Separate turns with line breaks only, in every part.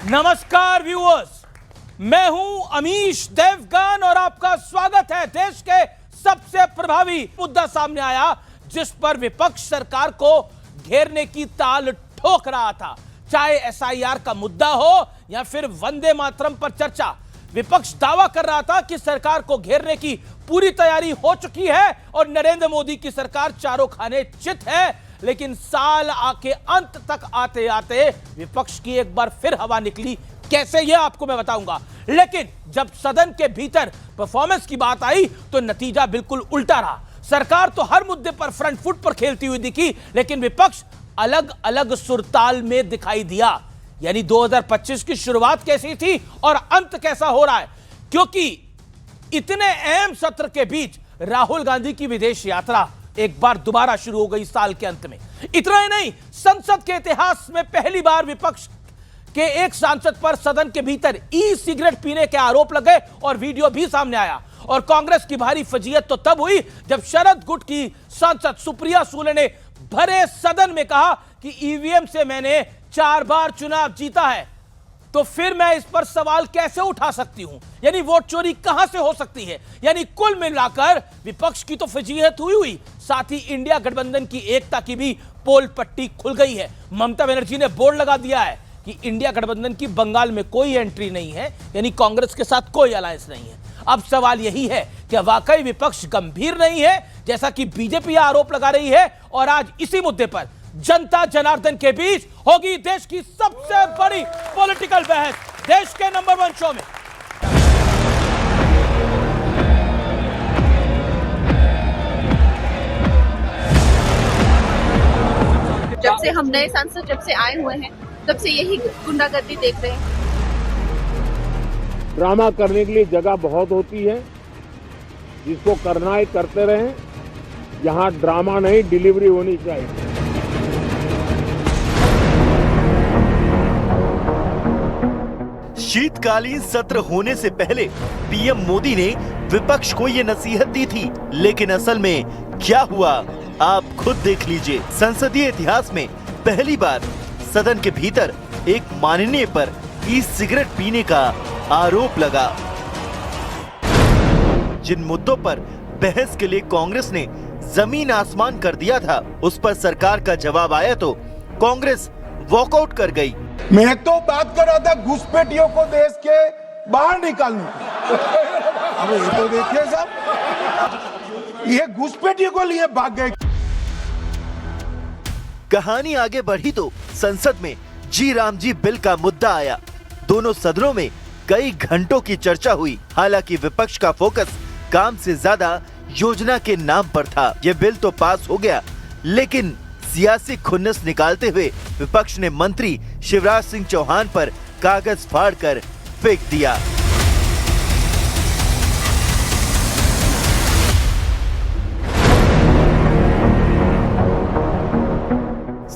नमस्कार व्यूअर्स, मैं हूं अमीश देवगन और आपका स्वागत है। देश के सबसे प्रभावी मुद्दा सामने आया जिस पर विपक्ष सरकार को घेरने की ताल ठोक रहा था, चाहे एसआईआर का मुद्दा हो या फिर वंदे मातरम पर चर्चा। विपक्ष दावा कर रहा था कि सरकार को घेरने की पूरी तैयारी हो चुकी है और नरेंद्र मोदी की सरकार चारों खाने चित है। लेकिन साल के अंत तक आते आते विपक्ष की एक बार फिर हवा निकली। कैसे, यह आपको मैं बताऊंगा। लेकिन जब सदन के भीतर परफॉर्मेंस की बात आई तो नतीजा बिल्कुल उल्टा रहा। सरकार तो हर मुद्दे पर फ्रंट फुट पर खेलती हुई दिखी, लेकिन विपक्ष अलग अलग सुरताल में दिखाई दिया। यानी 2025 की शुरुआत कैसी थी और अंत कैसा हो रहा है, क्योंकि इतने अहम सत्र के बीच राहुल गांधी की विदेश यात्रा एक बार दोबारा शुरू हो गई साल के अंत में। इतना ही नहीं, संसद के इतिहास में पहली बार विपक्ष के एक सांसद पर सदन के भीतर ई सिगरेट पीने के आरोप लगे और वीडियो भी सामने आया। और कांग्रेस की भारी फजीयत तो तब हुई जब शरद गुट की सांसद सुप्रिया सूले ने भरे सदन में कहा कि ईवीएम से मैंने 4 बार चुनाव जीता है, तो फिर मैं इस पर सवाल कैसे उठा सकती हूं। यानी वोट चोरी कहां से हो सकती है। यानी कुल मिलाकर विपक्ष की तो फजीहत हुई, साथ ही इंडिया गठबंधन की एकता की भी पोल पट्टी खुल गई है। ममता बनर्जी ने बोर्ड लगा दिया है कि इंडिया गठबंधन की बंगाल में कोई एंट्री नहीं है, यानी कांग्रेस के साथ कोई अलायंस नहीं है। अब सवाल यही है कि वाकई विपक्ष गंभीर नहीं है जैसा कि बीजेपी आरोप लगा रही है, और आज इसी मुद्दे पर जनता जनार्दन के बीच होगी देश की सबसे बड़ी पॉलिटिकल बहस देश के नंबर 1 शो में।
जब से हम नए सांसद जब से आए हुए हैं तब से यही गुंडागर्दी देख रहे हैं।
ड्रामा करने के लिए जगह बहुत होती है, जिसको करना है करते रहें। यहाँ ड्रामा नहीं, डिलीवरी होनी चाहिए।
शीतकालीन सत्र होने से पहले पीएम मोदी ने विपक्ष को ये नसीहत दी थी, लेकिन असल में क्या हुआ आप खुद देख लीजिए। संसदीय इतिहास में पहली बार सदन के भीतर एक माननीय पर ई सिगरेट पीने का आरोप लगा। जिन मुद्दों पर बहस के लिए कांग्रेस ने जमीन आसमान कर दिया था, उस पर सरकार का जवाब आया तो कांग्रेस वॉकआउट कर गई।
मैं तो बात कर रहा था घुसपैठियों को देश के बाहर निकालने। अब ये तो देखिए साहब, ये घुसपैठियों को लिए भाग गए।
कहानी आगे बढ़ी तो संसद में जी राम जी बिल का मुद्दा आया। दोनों सदनों में कई घंटों की चर्चा हुई। हालांकि विपक्ष का फोकस काम से ज्यादा योजना के नाम पर था। यह बिल तो पास हो गया, लेकिन सियासी खुन्नस निकालते हुए विपक्ष ने मंत्री शिवराज सिंह चौहान पर कागज फाड़कर फेंक दिया।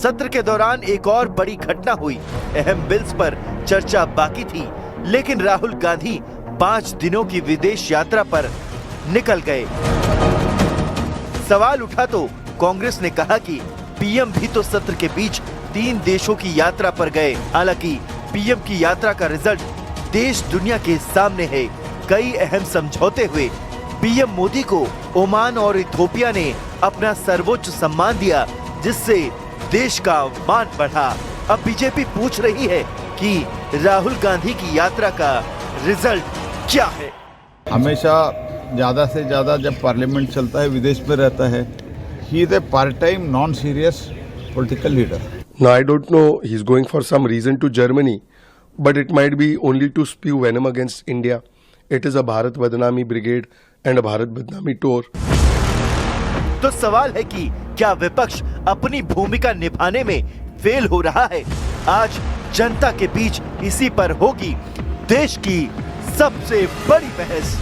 सत्र के दौरान एक और बड़ी घटना हुई। अहम बिल्स पर चर्चा बाकी थी, लेकिन राहुल गांधी 5 दिनों की विदेश यात्रा पर निकल गए। सवाल उठा तो कांग्रेस ने कहा कि पीएम भी तो सत्र के बीच 3 देशों की यात्रा पर गए। हालांकि पीएम की यात्रा का रिजल्ट देश दुनिया के सामने है। कई अहम समझौते हुए। पीएम मोदी को ओमान और इथियोपिया ने अपना सर्वोच्च सम्मान दिया, जिससे देश का मान बढ़ा। अब बीजेपी पूछ रही है कि राहुल गांधी की यात्रा का रिजल्ट क्या है।
हमेशा ज्यादा से ज्यादा जब पार्लियामेंट चलता है विदेश में रहता है। He is a part-time, non-serious political leader.
Now, I don't know, he's going for some reason to Germany, but it might be only to spew venom against India. It is a Bharat Badnami Brigade and a Bharat Badnami Tour.
तो सवाल है कि क्या विपक्ष अपनी भूमिका निभाने में फेल हो रहा है। आज जनता के बीच इसी पर होगी देश की सबसे बड़ी बहस।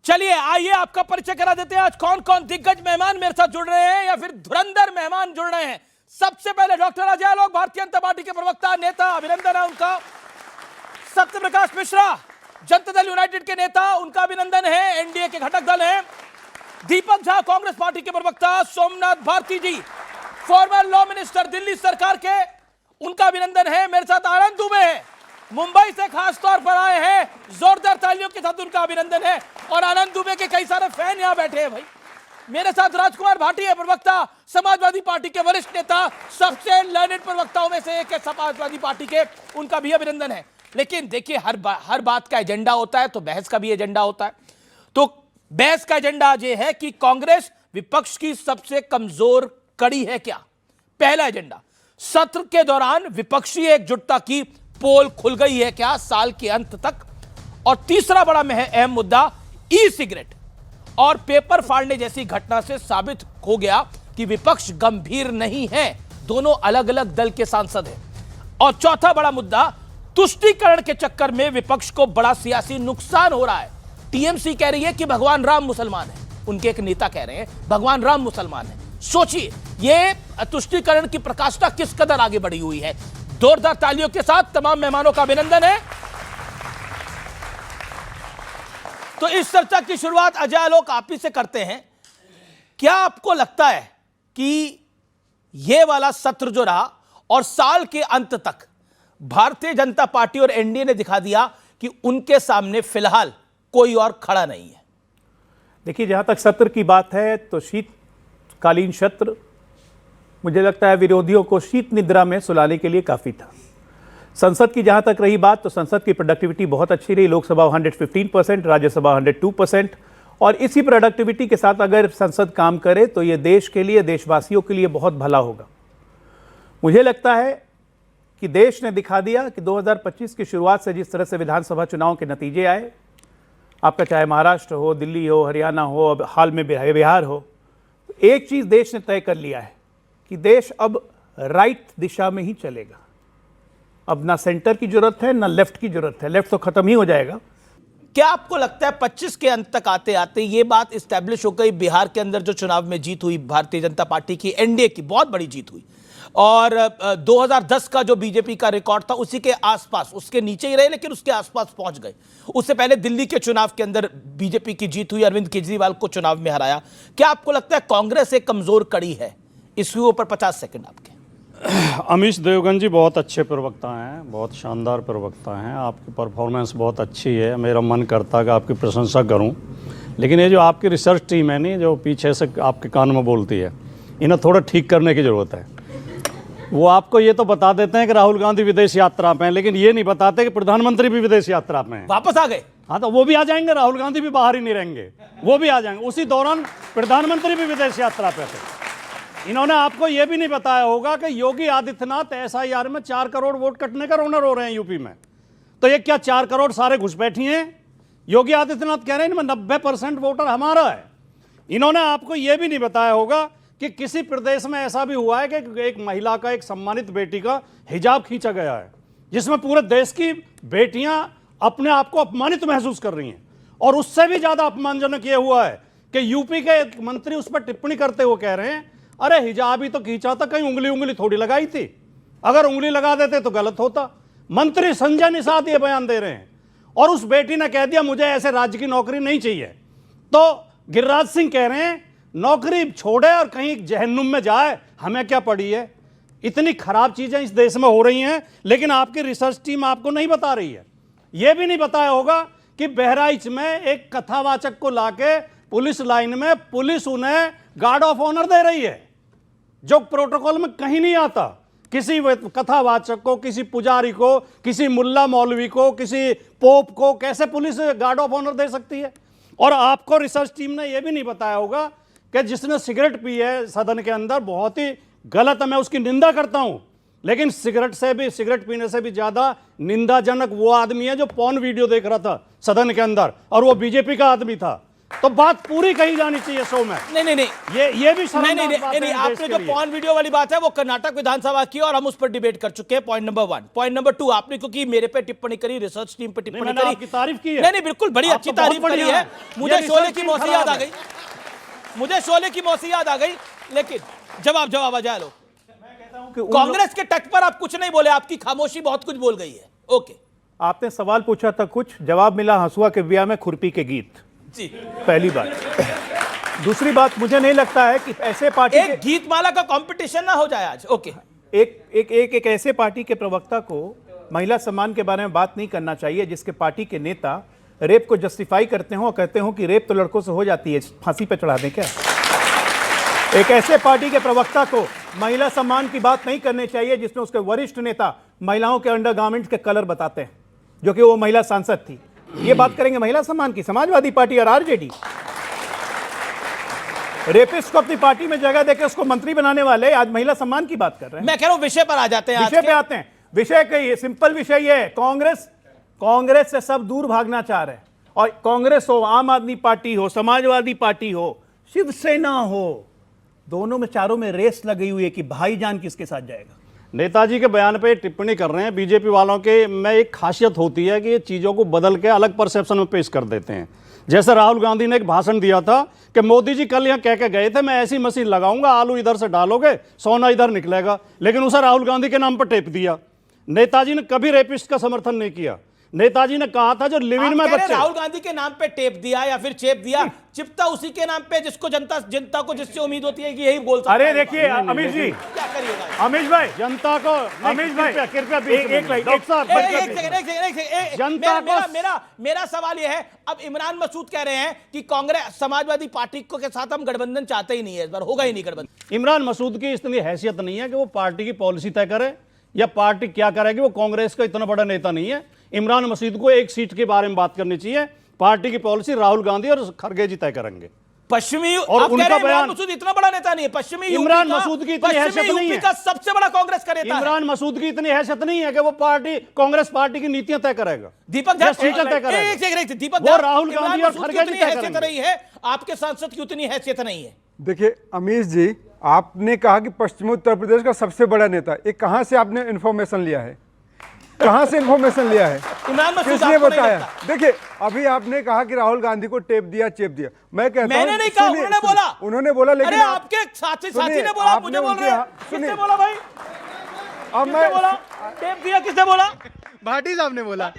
चलिए आइए आपका परिचय करा देते हैं। आज कौन कौन दिग्गज मेहमान मेरे साथ जुड़ रहे हैं या फिर धुरंधर मेहमान जुड़ रहे हैं। सबसे पहले डॉक्टर अजय आलोक, भारतीय जनता पार्टी के प्रवक्ता नेता, अभिनंदन है उनका। सत्यप्रकाश मिश्रा, जनता दल यूनाइटेड के नेता, उनका अभिनंदन है, एनडीए के घटक दल हैं। दीपक झा, कांग्रेस पार्टी के प्रवक्ता। सोमनाथ भारती जी, फॉर्मर लॉ मिनिस्टर, दिल्ली सरकार के, उनका अभिनंदन है। मेरे साथ आनंद दुबे है, मुंबई से खास तौर पर आए हैं, जोरदार तालियों के साथ उनका अभिनंदन है। और आनंद दुबे के कई सारे फैन यहां बैठे हैं भाई। मेरे साथ राजकुमार भाटी है, प्रवक्ता, समाजवादी पार्टी के वरिष्ठ नेता, सबसे लर्नेड प्रवक्ताओं में से एक है समाजवादी पार्टी के, उनका भी अभिनंदन है। लेकिन देखिए, हर बात का एजेंडा होता है, तो बहस का भी एजेंडा होता है। तो बहस का एजेंडा आज ये है कि कांग्रेस विपक्ष की सबसे कमजोर कड़ी है क्या। पहला एजेंडा, सत्र के दौरान विपक्षी एकजुटता की पोल खुल गई है क्या साल के अंत तक। और तीसरा बड़ा अहम मुद्दा, ई सिगरेट और पेपर फाड़ने जैसी घटना से साबित हो गया कि विपक्ष गंभीर नहीं है, दोनों अलग अलग दल के सांसद हैं। और चौथा बड़ा मुद्दा, तुष्टीकरण के चक्कर में विपक्ष को बड़ा सियासी नुकसान हो रहा है। टीएमसी कह रही है कि भगवान राम मुसलमान है, उनके एक नेता कह रहे हैं भगवान राम मुसलमान है। सोचिए, ये तुष्टीकरण की प्रकाष्ठा किस कदर आगे बढ़ी हुई है। जोरदार तालियों के साथ तमाम मेहमानों का अभिनंदन है। तो इस चर्चा की शुरुआत अजय आलोक आप ही से करते हैं। क्या आपको लगता है कि यह वाला सत्र जो रहा और साल के अंत तक भारतीय जनता पार्टी और एनडीए ने दिखा दिया कि उनके सामने फिलहाल कोई और खड़ा नहीं है?
देखिए, जहां तक सत्र की बात है तो शीतकालीन सत्र मुझे लगता है विरोधियों को शीत निद्रा में सुलाने के लिए काफ़ी था। संसद की जहां तक रही बात, तो संसद की प्रोडक्टिविटी बहुत अच्छी रही। लोकसभा 115%, राज्यसभा 102%। और इसी प्रोडक्टिविटी के साथ अगर संसद काम करे तो ये देश के लिए, देशवासियों के लिए बहुत भला होगा। मुझे लगता है कि देश ने दिखा दिया कि 2025 की शुरुआत से जिस तरह से विधानसभा चुनाव के नतीजे आए, आपका चाहे महाराष्ट्र हो, दिल्ली हो, हरियाणा हो, अब हाल में बिहार हो, तो एक चीज़ देश ने तय कर लिया है कि देश अब राइट दिशा में ही चलेगा। अब ना सेंटर की जरूरत है, ना लेफ्ट की जरूरत है। लेफ्ट तो खत्म ही हो जाएगा।
क्या आपको लगता है 25 के अंत तक आते आते ये बात इस्टेब्लिश हो गई, बिहार के अंदर जो चुनाव में जीत हुई भारतीय जनता पार्टी की, एनडीए की बहुत बड़ी जीत हुई, और 2010 का जो बीजेपी का रिकॉर्ड था उसी के आसपास, उसके नीचे ही रहे लेकिन उसके आसपास पहुंच गए। उससे पहले दिल्ली के चुनाव के अंदर बीजेपी की जीत हुई, अरविंद केजरीवाल को चुनाव में हराया। क्या आपको लगता है कांग्रेस एक कमजोर कड़ी है? इसके ऊपर 50 सेकंड आपके।
अमीश देवगन जी बहुत अच्छे प्रवक्ता हैं, बहुत शानदार प्रवक्ता हैं। आपकी परफॉर्मेंस बहुत अच्छी है, मेरा मन करता है कि आपकी प्रशंसा करूं। लेकिन ये जो आपकी रिसर्च टीम है नहीं, जो पीछे से आपके कान में बोलती है, इन्हें थोड़ा ठीक करने की ज़रूरत है। वो आपको ये तो बता देते हैं कि राहुल गांधी विदेश यात्रा पे हैं, लेकिन ये नहीं बताते कि प्रधानमंत्री भी विदेश यात्रा पे हैं।
वापस आ गए?
हाँ, तो वो भी आ जाएंगे, राहुल गांधी भी बाहर ही नहीं रहेंगे, वो भी आ जाएंगे। उसी दौरान प्रधानमंत्री भी विदेश यात्रा पे थे। इन्होंने आपको ये भी नहीं बताया होगा कि योगी आदित्यनाथ एसआईआर में 4 करोड़ वोट कटने का ओनर हो रहे हैं यूपी में। तो ये क्या 4 करोड़ सारे घुसपैठी हैं? योगी आदित्यनाथ कह रहे हैं इनमें 90% वोटर हमारा है। इन्होंने आपको ये भी नहीं बताया होगा कि किसी प्रदेश में ऐसा भी हुआ है कि एक महिला का, एक सम्मानित बेटी का हिजाब खींचा गया है, जिसमें पूरे देश की बेटियां अपने आप को अपमानित महसूस कर रही हैं। और उससे भी ज्यादा अपमानजनक ये हुआ है कि यूपी के मंत्री उस पर टिप्पणी करते हुए कह रहे हैं, अरे हिजाब ही तो खींचा था, कहीं उंगली थोड़ी लगाई थी, अगर उंगली लगा देते तो गलत होता। मंत्री संजय निषाद ये बयान दे रहे हैं। और उस बेटी ने कह दिया मुझे ऐसे राज्य की नौकरी नहीं चाहिए। तो गिरिराज सिंह कह रहे हैं नौकरी छोड़े और कहीं जहन्नुम में जाए, हमें क्या पड़ी है। इतनी खराब चीजें इस देश में हो रही हैं, लेकिन आपकी रिसर्च टीम आपको नहीं बता रही है। यह भी नहीं बताया होगा कि बहराइच में एक कथावाचक को लाके पुलिस लाइन में पुलिस उन्हें गार्ड ऑफ ऑनर दे रही है, जो प्रोटोकॉल में कहीं नहीं आता। किसी कथावाचक को, किसी पुजारी को, किसी मुल्ला मौलवी को, किसी पोप को कैसे पुलिस गार्ड ऑफ ऑनर दे सकती है? और आपको रिसर्च टीम ने यह भी नहीं बताया होगा कि जिसने सिगरेट पी है सदन के अंदर, बहुत ही गलत है, मैं उसकी निंदा करता हूं, लेकिन सिगरेट पीने से भी ज्यादा निंदाजनक वो आदमी है जो पॉर्न वीडियो देख रहा था सदन के अंदर, और वो बीजेपी का आदमी था। तो बात पूरी कही जानी चाहिए शो में।
नहीं,
ये भी
नहीं, आपने जो पॉर्न वीडियो वाली बात है वो कर्नाटक विधानसभा की, और हम उस पर डिबेट कर चुके हैं। Point number 1। पॉइंट नंबर 2, आपने क्योंकि मेरे पे टिप्पणी करी, रिसर्च टीम पे टिप्पणी करी,
आपकी तारीफ की है।
नहीं, बिल्कुल बड़ी अच्छी तारीफ करी है। मुझे शोले की मौसी याद आ गई, लेकिन जवाब आ जाए लो। कांग्रेस के टच पर आप कुछ नहीं बोले, आपकी खामोशी बहुत कुछ बोल गई है। ओके,
आपने सवाल पूछा था कुछ, जवाब मिला हंसुआ के ब्याह में खुरपी के गीत
जी।
पहली बात। दूसरी बात, मुझे नहीं लगता है कि ऐसे पार्टी
एक गीत माला का कंपटीशन ना हो जाए आज। ओके,
एक ऐसे पार्टी के प्रवक्ता को महिला सम्मान के बारे में बात नहीं करना चाहिए जिसके पार्टी के नेता रेप को जस्टिफाई करते हो और कहते हो कि रेप तो लड़कों से हो जाती है, फांसी पे चढ़ा दें क्या? एक ऐसे पार्टी के प्रवक्ता को महिला सम्मान की बात नहीं करनी चाहिए जिसमें उसके वरिष्ठ नेता महिलाओं के अंडरगारमेंट्स के कलर बताते हैं, जो कि वो महिला सांसद थी। ये बात करेंगे महिला सम्मान की, समाजवादी पार्टी और आरजेडी। रेपिस्ट को अपनी पार्टी में जगह देकर उसको मंत्री बनाने वाले आज महिला सम्मान की बात कर रहे हैं।
मैं कह रहा हूं विषय पर आ जाते हैं।
विषय पे आते हैं। विषय का ये सिंपल विषय ये है, कांग्रेस से सब दूर भागना चाह रहे हैं। और कांग्रेस हो, आम आदमी पार्टी हो, समाजवादी पार्टी हो, शिवसेना हो, दोनों में चारों में रेस लगी हुई है कि भाईजान किसके साथ जाएगा।
नेताजी के बयान पे टिप्पणी कर रहे हैं बीजेपी वालों के में एक खासियत होती है कि ये चीज़ों को बदल के अलग परसेप्शन में पेश कर देते हैं। जैसे राहुल गांधी ने एक भाषण दिया था कि मोदी जी कल यहाँ कह के गए थे मैं ऐसी मशीन लगाऊंगा, आलू इधर से डालोगे सोना इधर निकलेगा, लेकिन उसे राहुल गांधी के नाम पर टेप दिया। नेताजी ने कभी रेपिस्ट का समर्थन नहीं किया। नेताजी ने कहा था जो लिव इन में बच्चे,
राहुल गांधी के नाम पे टेप दिया या फिर चेप दिया, चिपता उसी के नाम पे जिसको जनता को जिससे उम्मीद होती है कि यही बोल सकता है।
अरे देखिए अमीश जी,
क्या करिएगा
अमीश भाई,
जनता को
अमीश भाई
कृपया
जनता को मेरा सवाल यह है, अब इमरान मसूद कह रहे हैं कि कांग्रेस समाजवादी पार्टी को के साथ हम गठबंधन चाहते ही नहीं है, इस बार होगा ही नहीं गठबंधन।
इमरान मसूद की इतनी हैसियत नहीं है कि वो पार्टी की पॉलिसी तय करे या पार्टी क्या करेगी। वो कांग्रेस का इतना बड़ा नेता नहीं है। इमरान मसूद को एक सीट के बारे में बात करनी चाहिए। पार्टी की पॉलिसी राहुल गांधी और खरगे जी तय करेंगे।
पश्चिमी
और उनका बयान,
मसूद इतना बड़ा नेता नहीं है। पश्चिमी
इमरान मसूद की इतनी हैसियत नहीं है।
का सबसे बड़ा कांग्रेस का नेता
इमरान मसूद की इतनी हैसियत नहीं है कि वो पार्टी कांग्रेस पार्टी की नीतियां तय करेगा।
दीपक
दीपक वो राहुल गांधी और खरगे जी तय करेंगे।
नहीं है, आपके सांसद की उतनी हैसियत नहीं है।
देखिए अमीश जी, आपने कहा कि पश्चिमी उत्तर प्रदेश का सबसे बड़ा नेता, ये कहां से आपने इंफॉर्मेशन लिया है? कहां से इंफॉर्मेशन लिया है? किसने बताया? देखिए अभी आपने कहा कि राहुल गांधी को टेप दिया, चेप दिया। मैं कहता हूं
मैंने नहीं कहा, उन्होंने बोला,
लेकिन
अरे आपके साथी ने बोला, मुझे बोल रहे हैं। किसने बोला भाई?
अब मैं
बोला टेप दिया, किसने बोला?
भाटी साहब ने बोला।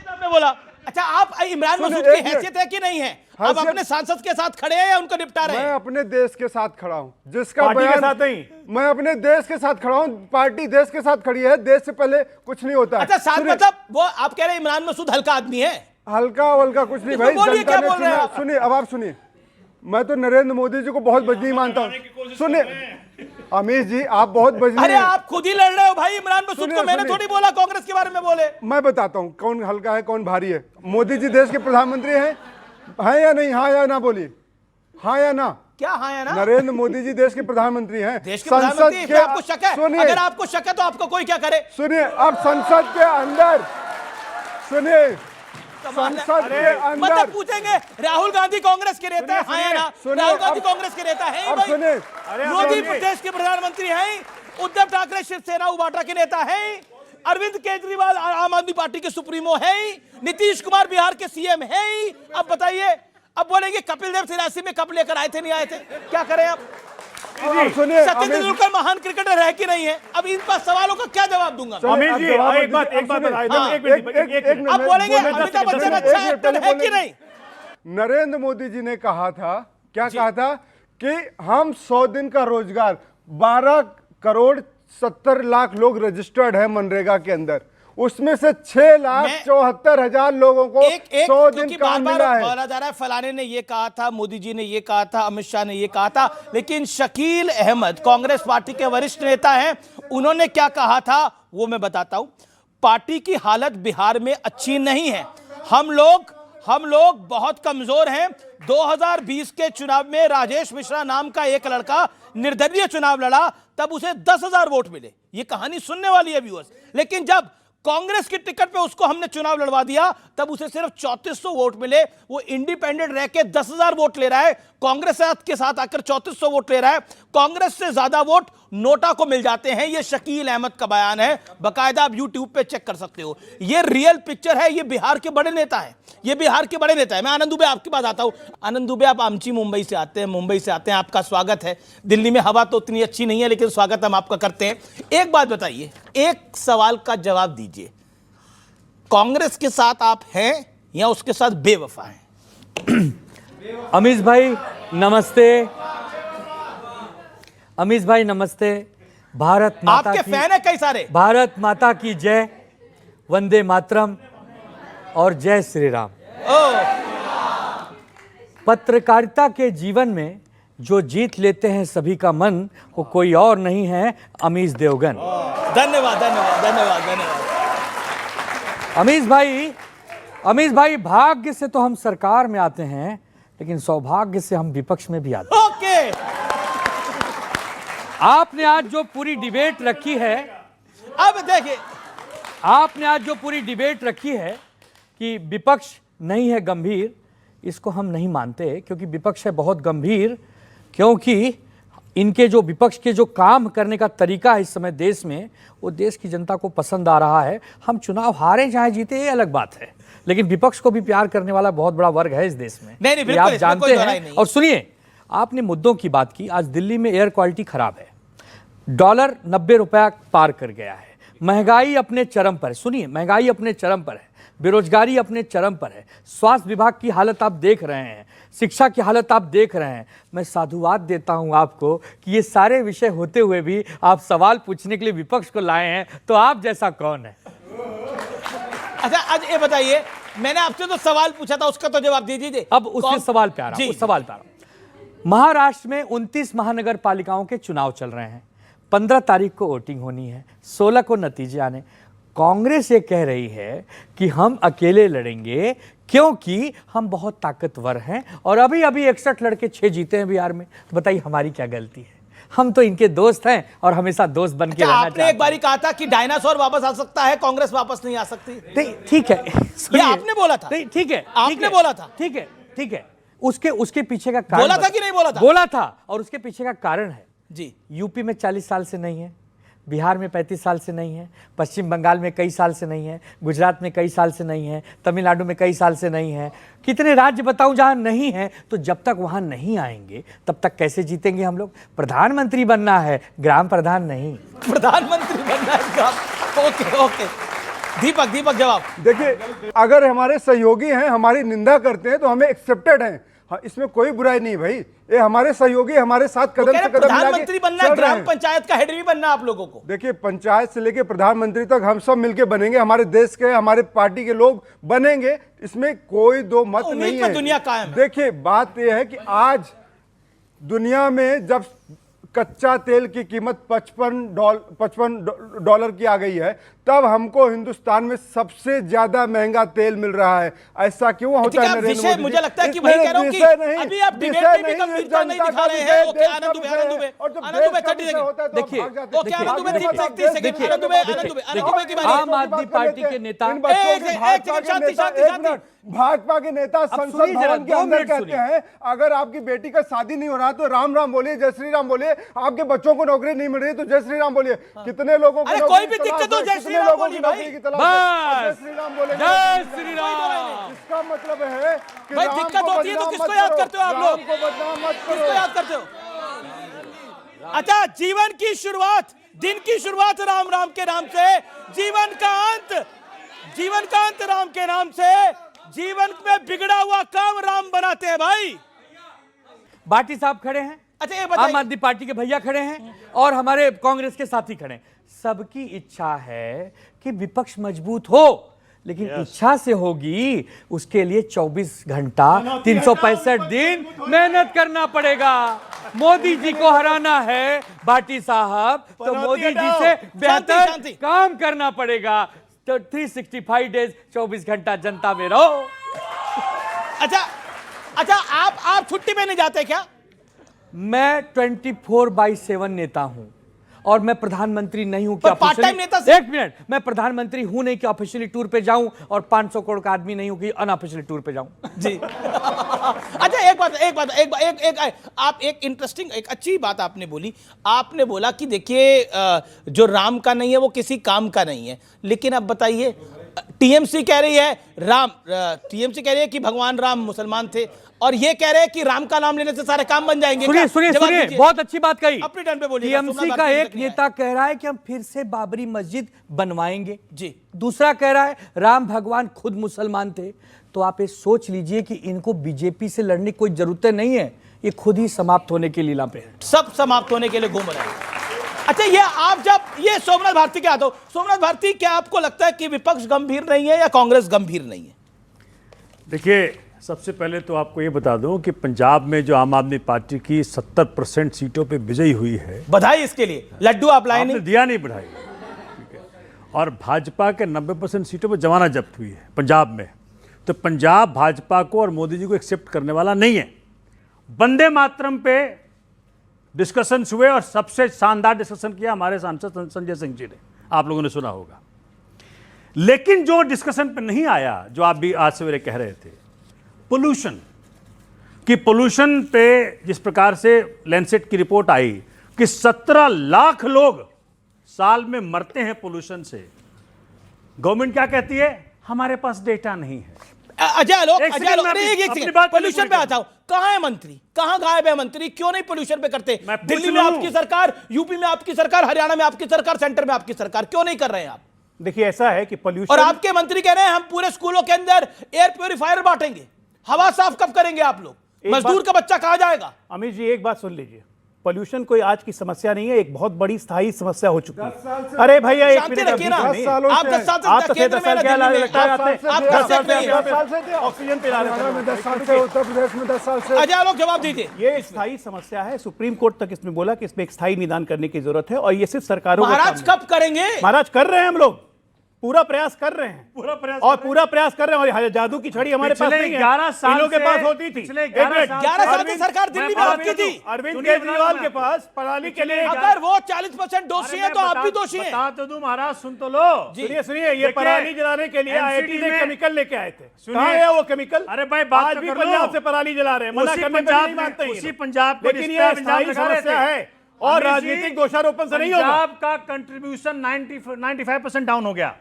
अच्छा, आप इमरान मसूद की हैसियत है कि नहीं है? आप अपने सांसद के साथ खड़े हैं या उनको निपटा रहे हैं?
मैं अपने देश के साथ खड़ा हूं, जिसका
पार्टी के
बयान
साथ नहीं।
मैं अपने देश के साथ खड़ा हूं। पार्टी देश के साथ खड़ी है, देश से पहले कुछ नहीं होता है।
अच्छा, साथ मतलब वो आप कह रहे हैं इमरान मसूद हल्का आदमी है?
हल्का वल्का कुछ नहीं भाई, जनता ने चुना। सुनिए, अब आप सुनिए, मैं तो नरेंद्र मोदी जी को बहुत बजनी मानता हूँ। सुनिए अमीश जी, आप बहुत बजनी।
अरे आप खुद ही लड़ रहे हो भाई इमरान मसूद को। मैंने थोड़ी बोला कांग्रेस के बारे में बोले।
मैं बताता हूँ कौन हल्का है कौन भारी है। मोदी जी देश के प्रधानमंत्री हैं, है या नहीं? हाँ या ना बोलिए, हाँ या ना?
क्या हाँ या ना?
नरेंद्र मोदी जी देश के प्रधानमंत्री हैं।
देश के प्रधानमंत्री पे आपको शक है? अगर आपको शक है तो आपको कोई क्या करे?
सुनिए, अब संसद के अंदर सुनिए, संसद के अंदर
मतलब पूछेंगे राहुल गांधी कांग्रेस के नेता है, हाँ या ना? राहुल गांधी कांग्रेस के नेता है भाई। मोदी देश के प्रधानमंत्री हैं, उद्धव ठाकरे शिवसेना उबाटा के नेता हैं, अरविंद केजरीवाल आम आदमी पार्टी के सुप्रीमो है, नीतीश कुमार बिहार के सीएम है। अब बताइए, अब बोलेंगे कपिल देव 83 में कब लेकर आए थे, नहीं आए थे? क्या करें आप? सचिन तेंदुलकर महान क्रिकेटर है कि नहीं है? अब इन पर सवालों का क्या जवाब दूंगा?
अमीश जी, एक बात
अब बोलेंगे अमिताभ बच्चन अच्छा एक्टर है कि नहीं?
नरेंद्र मोदी जी ने कहा था, क्या कहा था कि हम 100 दिन का रोजगार, 12 करोड़ 70 लाख लोग रजिस्टर्ड है मनरेगा के अंदर, उसमें से 6,74,000 लोगों को 100 दिन काम मिला है।
बोला जा रहा है फलाने ने ये कहा था, मोदी जी ने ये कहा था, अमित शाह ने ये कहा था, लेकिन शकील अहमद कांग्रेस पार्टी के वरिष्ठ नेता हैं, उन्होंने क्या कहा था वो मैं बताता हूं। पार्टी की हालत बिहार में अच्छी नहीं है, हम लोग बहुत कमजोर हैं। 2020 के चुनाव में राजेश मिश्रा नाम का एक लड़का निर्दलीय चुनाव लड़ा, तब उसे 10,000 वोट मिले। ये कहानी सुनने वाली है व्यूअर्स। लेकिन जब कांग्रेस की टिकट पे उसको हमने चुनाव लड़वा दिया, तब उसे सिर्फ 3400 वोट मिले। वो इंडिपेंडेंट रह के 10,000 वोट ले रहा है, कांग्रेस के साथ आकर 3400 वोट ले रहा है। कांग्रेस से ज्यादा वोट नोटा को मिल जाते हैं। ये शकील अहमद का बयान है, बकायदा आप यूट्यूब पे चेक कर सकते हो। ये रियल पिक्चर है। ये बिहार के बड़े नेता है, ये बिहार के बड़े नेता है। मैं आनंद दुबे आपके पास आता हूं। आनंद दुबे, आप आमची मुंबई से आते हैं, आपका स्वागत है। दिल्ली में हवा तो उतनी अच्छी नहीं है, लेकिन स्वागत हम आपका करते हैं। एक बात बताइए, एक सवाल का जवाब दीजिए, कांग्रेस के साथ आप हैं या उसके साथ बेवफा हैं?
अमीश भाई नमस्ते। अमीश भाई नमस्ते। भारत माता
आपके
की
फैन है कई सारे।
भारत माता की जय, वंदे मातरम और जय श्री राम। पत्रकारिता के जीवन में जो जीत लेते हैं सभी का मन, वो कोई और नहीं है, अमीश देवगन।
धन्यवाद धन्यवाद धन्यवाद धन्यवाद।
अमीश भाई, भाग्य से तो हम सरकार में आते हैं, लेकिन सौभाग्य से हम विपक्ष में भी आते हैं।
ओके,
आपने आज जो पूरी डिबेट रखी है,
अब देखिए,
आपने आज जो पूरी डिबेट रखी है कि विपक्ष नहीं है गंभीर, इसको हम नहीं मानते, क्योंकि विपक्ष है बहुत गंभीर, क्योंकि इनके जो विपक्ष के जो काम करने का तरीका है इस समय देश में, वो देश की जनता को पसंद आ रहा है। हम चुनाव हारे चाहे जीते ये अलग बात है, लेकिन विपक्ष को भी प्यार करने वाला बहुत बड़ा वर्ग है इस देश में।
नहीं,
ये आप जानते हैं। और सुनिए, आपने मुद्दों की बात की। आज दिल्ली में एयर क्वालिटी खराब है, डॉलर 90 रुपया पार कर गया है, महंगाई अपने चरम पर है। सुनिए, महंगाई अपने चरम पर है, बेरोजगारी अपने चरम पर है, स्वास्थ्य विभाग की हालत आप देख रहे हैं, शिक्षा की हालत आप देख रहे हैं। मैं साधुवाद देता हूं आपको कि ये सारे विषय होते हुए भी आप सवाल पूछने के लिए विपक्ष को लाए हैं, तो आप जैसा कौन है?
अच्छा, आज ये बताइए, मैंने आपसे तो सवाल पूछा था, उसका तो जवाब दे दीजिए।
अब उसके सवाल पे आ रहा हूं, उस सवाल पे आ रहा हूं। महाराष्ट्र में 29 महानगर पालिकाओं के चुनाव चल रहे हैं। 15 तारीख को वोटिंग होनी है, 16 को नतीजे आने। कांग्रेस ये कह रही है कि हम अकेले लड़ेंगे क्योंकि हम बहुत ताकतवर हैं, और अभी अभी 61 लड़के 6 जीते हैं बिहार में। तो बताइए हमारी क्या गलती है? हम तो इनके दोस्त हैं और हमेशा दोस्त बन के रहना चाहते हैं।
आपने एक बारी कहा था कि डायनासोर वापस आ सकता है, कांग्रेस वापस नहीं आ सकती।
ठीक है,
ये आपने बोला था।
ठीक है,
आपने बोला था।
ठीक है। उसके पीछे का कारण
बोला था कि नहीं बोला था?
बोला था, और उसके पीछे का कारण है
जी।
यूपी में 40 साल से नहीं है, बिहार में 35 साल से नहीं है, पश्चिम बंगाल में कई साल से नहीं है, गुजरात में कई साल से नहीं है, तमिलनाडु में कई साल से नहीं है। कितने राज्य बताऊं जहां नहीं है? तो जब तक वहां नहीं आएंगे तब तक कैसे जीतेंगे हम लोग? प्रधानमंत्री बनना है, ग्राम प्रधान नहीं।
प्रधानमंत्री बनना है ग्राम। ओके। दीपक जवाब।
देखिए, अगर हमारे सहयोगी हैं, हमारी निंदा करते हैं, तो हमें एक्सेप्टेड हैं। हाँ, इसमें कोई बुराई नहीं भाई, ये हमारे सहयोगी हमारे साथ कदम से कदम
प्रधानमंत्री बनना, ग्राम पंचायत का हेड भी बनना आप लोगों को।
देखिए, पंचायत से लेके प्रधानमंत्री तक हम सब मिलके बनेंगे, हमारे देश के, हमारे पार्टी के लोग बनेंगे, इसमें कोई दो मत नहीं है।
दुनिया कायम है।
देखिए, बात यह है कि आज दुनिया में जब कच्चा तेल की कीमत 55 डॉलर की आ गई है, तब हमको हिंदुस्तान में सबसे ज्यादा महंगा तेल मिल रहा है। ऐसा क्यों होता है नरेंद्र मोदी जी?
मुझे लगता है कि वही कह रहा हूं कि अभी आप डिबेट में भी गंभीरता नहीं दिखा रहे हैं। ओके, आनंद दुबे
आम आदमी पार्टी के नेता,
भाजपा के नेता संसद भवन के अंदर कहते हैं, अगर आपकी बेटी का शादी नहीं हो रहा तो राम राम बोलिए, जय श्री राम बोलिए। आपके बच्चों को नौकरी नहीं मिल रही तो जय श्री राम बोलिए। कितने लोगों को
कोई भी दिक्कत हो जय श्री राम बोलिए भाई।
जय श्री राम बोले,
जय श्री राम।
इसका मतलब है कि
भाई दिक्कत होती है तो किसको याद करते हो आप लोग? किसको याद करते हो? अच्छा, जीवन की शुरुआत, दिन की शुरुआत राम राम के नाम से, जीवन का अंत राम के नाम से। जीवन में बिगड़ा हुआ काम राम बनाते हैं भाई।
बाटी साहब खड़े हैं,
अच्छा ये
आम आदमी पार्टी के भैया खड़े हैं, और हमारे कांग्रेस के साथी खड़े हैं। सबकी इच्छा है कि विपक्ष मजबूत हो, लेकिन इच्छा से होगी उसके लिए 24 घंटा 365 दिन मेहनत करना पड़ेगा। मोदी जी को हराना है बाटी साहब, तो मोदी जी से बेहतर काम करना पड़ेगा। तो 365 डेज 24 घंटा जनता में रहो।
अच्छा, आप छुट्टी में नहीं जाते क्या?
मैं 24/7 नेता हूं, और मैं प्रधानमंत्री नहीं हूं कि
पार्ट टाइम नेता।
एक मिनट, मैं प्रधानमंत्री हूं नहीं कि ऑफिशियली टूर पे जाऊं, और 500 करोड़ का आदमी नहीं हूं कि अनऑफिशियली टूर पे जाऊं जी।
अच्छा, आप एक इंटरेस्टिंग, एक अच्छी बात आपने बोली। आपने बोला कि देखिए, जो राम का नहीं है वो किसी काम का नहीं है। लेकिन अब बताइए, टीएमसी कह रही है कि भगवान राम मुसलमान थे, और ये कह रहे हैं कि राम का नाम लेने से सारे काम बन जाएंगे।
सुनिए, बहुत अच्छी बात कही।
अपने टर्न पे बोलिए।
टीएमसी का एक नेता कह रहा है कि हम फिर से बाबरी मस्जिद बनवाएंगे
जी।
दूसरा कह रहा है राम भगवान खुद मुसलमान थे। तो आप ये सोच लीजिए कि इनको बीजेपी से लड़ने की कोई जरूरत नहीं है, ये खुद ही समाप्त होने की लीला पे है।
सब समाप्त होने के लिए घूम रहे हैं। अच्छा, ये आप जब ये सोमनाथ भारती के आते हो, सोमनाथ भारती, क्या आपको लगता है कि विपक्ष गंभीर नहीं है या कांग्रेस गंभीर नहीं है?
देखिए, सबसे पहले तो आपको ये बता दूं कि पंजाब में जो आम आदमी पार्टी की 70% सीटों पे विजयी हुई है,
बधाई इसके लिए। लड्डू आप लाए नहीं,
दिया नहीं बढ़ाई, ठीक है। और भाजपा के 90% सीटों पर जमानत जब्त हुई है पंजाब में। तो पंजाब भाजपा को और मोदी जी को एक्सेप्ट करने वाला नहीं है। वंदे मातरम पे डिस्कशन हुए और सबसे शानदार डिस्कशन किया हमारे सांसद संजय सिंह जी ने, आप लोगों ने सुना होगा। लेकिन जो डिस्कशन पे नहीं आया, जो आप भी आज सवेरे कह रहे थे, पोल्यूशन कि पोल्यूशन पे जिस प्रकार से लैंसेट की रिपोर्ट आई कि 17 लाख लोग साल में मरते हैं पोल्यूशन से, गवर्नमेंट क्या कहती है? हमारे पास डेटा नहीं है।
अजय लोग पोल्यूशन पे आता हूं, कहां है मंत्री? कहां गायब है मंत्री? क्यों नहीं पोल्यूशन पे करते? दिल्ली में आपकी सरकार, यूपी में आपकी सरकार, हरियाणा में आपकी सरकार, सेंटर में आपकी सरकार, क्यों नहीं कर रहे हैं आप?
देखिए, ऐसा है कि पोल्यूशन,
और आपके मंत्री कह रहे हैं हम पूरे स्कूलों के अंदर एयर प्योरीफायर बांटेंगे। हवा साफ कब करेंगे आप लोग? मजदूर का बच्चा कहां जाएगा?
अमित जी, एक बात सुन लीजिए, पोल्यूशन कोई आज की समस्या नहीं है, एक बहुत बड़ी स्थायी समस्या हो चुकी है। अरे भैया, एक मिनट,
रखिए ना, आप 10 साल
आप तो 10 साल क्या लगता है ऑक्सीजन पे ला रहे हैं?
10 साल से उत्तर प्रदेश में 10 साल से।
अजय लोग जवाब दीजिए।
ये स्थायी समस्या है, सुप्रीम कोर्ट तक इसमें बोला कि इसमें एक स्थायी निदान करने की जरूरत है, और ये सिर्फ सरकारों
महाराज कब करेंगे?
महाराज कर रहे हैं, हम लोग पूरा प्रयास कर रहे हैं, पूरा प्रयास कर रहे हैं। और जादू की छड़ी हमारे पास नहीं है,
11 साल
के पास होती थी।
11 साल से सरकार दिल्ली में आपकी थी,
अरविंद केजरीवाल के पास पढ़ाने के लिए।
अगर वो 40% दोषी है तो आप भी दोषी हैं।
बता तो दूं महाराज, सुन तो लो।
सुनिए, ये पराली जलाने के लिए आईआईटी से केमिकल लेके आए थे। कहां है वो केमिकल?
अरे भाई, बात
भी पंजाब से पराली जला रहे हैं, मना करने पे नहीं मानते हैं।
उसी पंजाब,
लेकिन ये स्थायी समस्या है और राजनीतिक दोषारोपण से नहीं होगा।
पंजाब का कंट्रीब्यूशन 95% डाउन हो गया,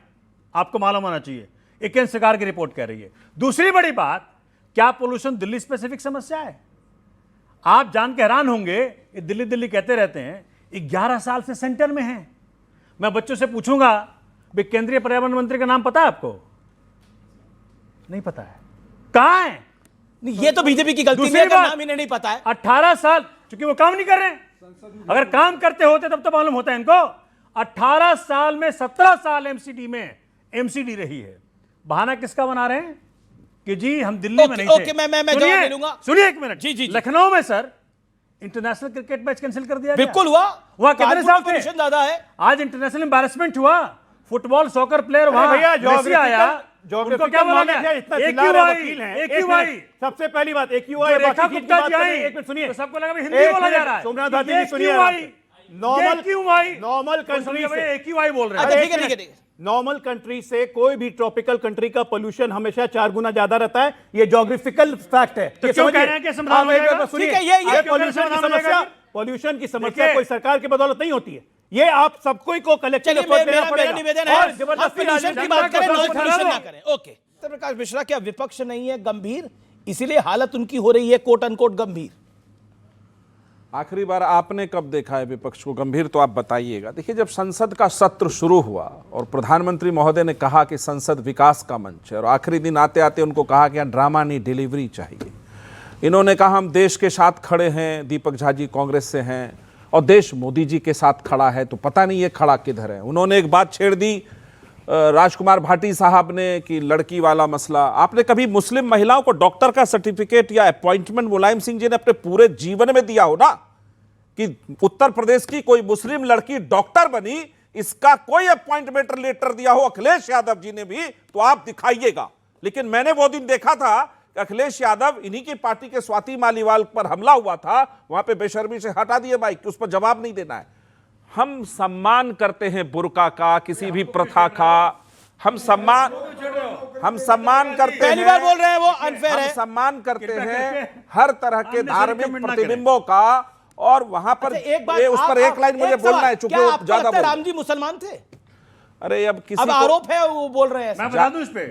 आपको मालूम होना चाहिए। एक सरकार की रिपोर्ट कह रही है। दूसरी बड़ी बात, क्या पोल्यूशन दिल्ली स्पेसिफिक समस्या है? आप जान के हैरान होंगे, ये दिल्ली दिल्ली कहते रहते हैं, 11 साल से सेंटर में हैं। मैं बच्चों से पूछूंगा, भाई केंद्रीय पर्यावरण मंत्री का नाम पता है आपको? नहीं पता है। कहां है?
ये तो बीजेपी की गलती है, नाम इन्हें नहीं पता है।
18 साल, क्योंकि वो काम नहीं कर रहे हैं। अगर काम करते होते तब तो मालूम होता है इनको। 18 साल में 17 साल एमसीडी रही है। बहाना किसका बना रहे हैं कि जी हम दिल्ली में नहीं थे।
ओके, मैं जवाब दे लूंगा।
सुनिए एक मिनट।
जी।
लखनऊ में sir international cricket match cancel कर दिया।
बिल्कुल हुआ
कितने साल थे?
ज्यादा है।
आज इंटरनेशनल एम्बैरेसमेंट हुआ। फुटबॉल सॉकर प्लेयर वहां
भैया
मेसी आया, उनको क्या बोला गया? AQI।
सबसे पहली बात AQI,
रेखा गुप्ता जी आई, एक मिनट सुनिए, तो सबको लगा हिंदी बोला जा रहा है।
सोमनाथ भारती जी सुनिए, नॉर्मल कंट्री से
AQI बोल रहे हैं।
ठीक है।
नॉर्मल कंट्री से कोई भी ट्रॉपिकल कंट्री का पोल्यूशन हमेशा 4 गुना ज्यादा रहता है। ये ज्योग्राफिकल फैक्ट है।
तो क्यों कह रहे हैं कि समाधान हो जाएगा?
सुनिए, पोल्यूशन की समस्या कोई सरकार की बदौलत नहीं होती है। ये आप सबको को कलेक्टिव एफर्ट देना पड़ेगा।
निवेदन है, जबरदस्ती की बात करें, पोल्यूशन ना करें। ओके, प्रकाश मिश्रा, क्या विपक्ष नहीं है गंभीर, इसीलिए हालत उनकी हो रही है कोट अनकोट गंभीर?
आखिरी बार आपने कब देखा है विपक्ष को गंभीर, तो आप बताइएगा। देखिए, जब संसद का सत्र शुरू हुआ और प्रधानमंत्री महोदय ने कहा कि संसद विकास का मंच है, और आखिरी दिन आते आते उनको कहा कि ड्रामा नहीं, डिलीवरी चाहिए। इन्होंने कहा हम देश के साथ खड़े हैं, दीपक झा जी कांग्रेस से हैं, और देश मोदी जी के साथ खड़ा है, तो पता नहीं ये खड़ा किधर है। उन्होंने एक बात छेड़ दी राजकुमार भाटी साहब ने कि लड़की वाला मसला। आपने कभी मुस्लिम महिलाओं को डॉक्टर का सर्टिफिकेट या अपॉइंटमेंट मुलायम सिंह जी ने अपने पूरे जीवन में दिया हो ना, कि उत्तर प्रदेश की कोई मुस्लिम लड़की डॉक्टर बनी, इसका कोई अपॉइंटमेंट लेटर दिया हो अखिलेश यादव जी ने भी, तो आप दिखाइएगा। लेकिन मैंने वो दिन देखा था कि अखिलेश यादव, इन्हीं की पार्टी के स्वाति मालीवाल पर हमला हुआ था, वहां पे बेशर्मी से हटा दिए माइक, उस पर जवाब नहीं देना है। हम सम्मान करते हैं बुर्का का, किसी भी प्रथा का, हम सम्मान करते हैं।
पहली बार बोल रहे हैं, वो अनफेयर है।
हम सम्मान करते हैं हर तरह के धार्मिक प्रतिबिंबों का, और वहां पर उस पर एक लाइन मुझे बोलना है, चूंकि ज्यादा
राम जी मुसलमान थे?
अरे अब किसी
अब आरोप है, वो बोल रहे हैं।
मैं बता दूं इस पे,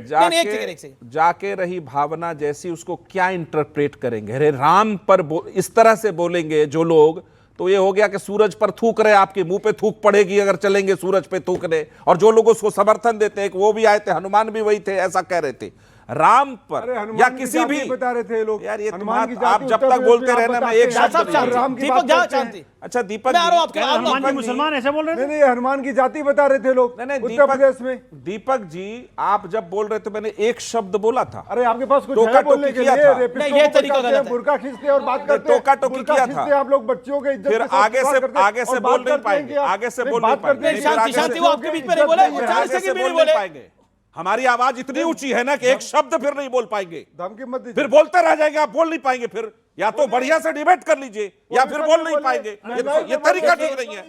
जाके रही भावना जैसी, उसको क्या इंटरप्रेट करेंगे? अरे राम पर इस तरह से बोलेंगे जो लोग, तो ये हो गया कि सूरज पर थूक रहे, आपके मुंह पे थूक पड़ेगी अगर चलेंगे सूरज पे थूकने। और जो लोग उसको समर्थन देते हैं, वो भी आए थे, हनुमान भी वही थे, ऐसा कह रहे थे। राम पर
अरे हनुमान
या
की
किसी
जाति
भी
बता रहे थे लोग।
यार ये
हनुमान की
आप
जाति
जब
उत्तर
तक बोलते
प्रदेश में
रहना
आप
मैं
बताते
एक
हैं।
शब्द
साहब,
बोलूंगा।
राम की
दीपक
बात
जा
करते हैं।
शांति।
अच्छा दीपक
मैं आ रहा हूं
जी,
आपके
हनुमान जी
दीपक
मुसलमान ऐसे बोल रहे थे?
नहीं हनुमान की जाति बता रहे थे लोग
नहीं
उत्तर प्रदेश में।
दीपक जी आप जब बोल रहे थे मैंने एक शब्द बोला था।
अरे आपके पास कुछ
टोका
है बोलने
टोकी
के
किया
लिए?
था।
रेपिस्टों
नहीं, ये
को
तरीका
बचाते
गलत
हैं,
है।
बुर्का खींचते हैं और बात करते हैं।
टोका टोकी
बुर्का
किया
खींचते
था।
हैं आप लोग बच्चियों के इज्जत
फिर
के साथ
आगे
बात
से
करते हैं
आगे से
और
बोल
बात
नहीं
करते हैं
पाएंगे,
कि आप-
आगे से
नहीं,
बोल
बात
नहीं
करते हैं
पाएंगे।
कि
शांति
आगे
शांति
से-
वो आपके बीच में नहीं बोले, वो 40
आगे से
सेकंड भी
बोल
नहीं
नहीं
बोले।
पाएंगे। हमारी आवाज इतनी ऊंची है ना कि एक शब्द फिर नहीं बोल पाएंगे,
धमकी मत दीजिए।
फिर बोलते रह जाएंगे, आप बोल नहीं पाएंगे। फिर या तो बढ़िया से डिबेट कर लीजिए या फिर बोल नहीं पाएंगे। ये तरीका ठीक नहीं है,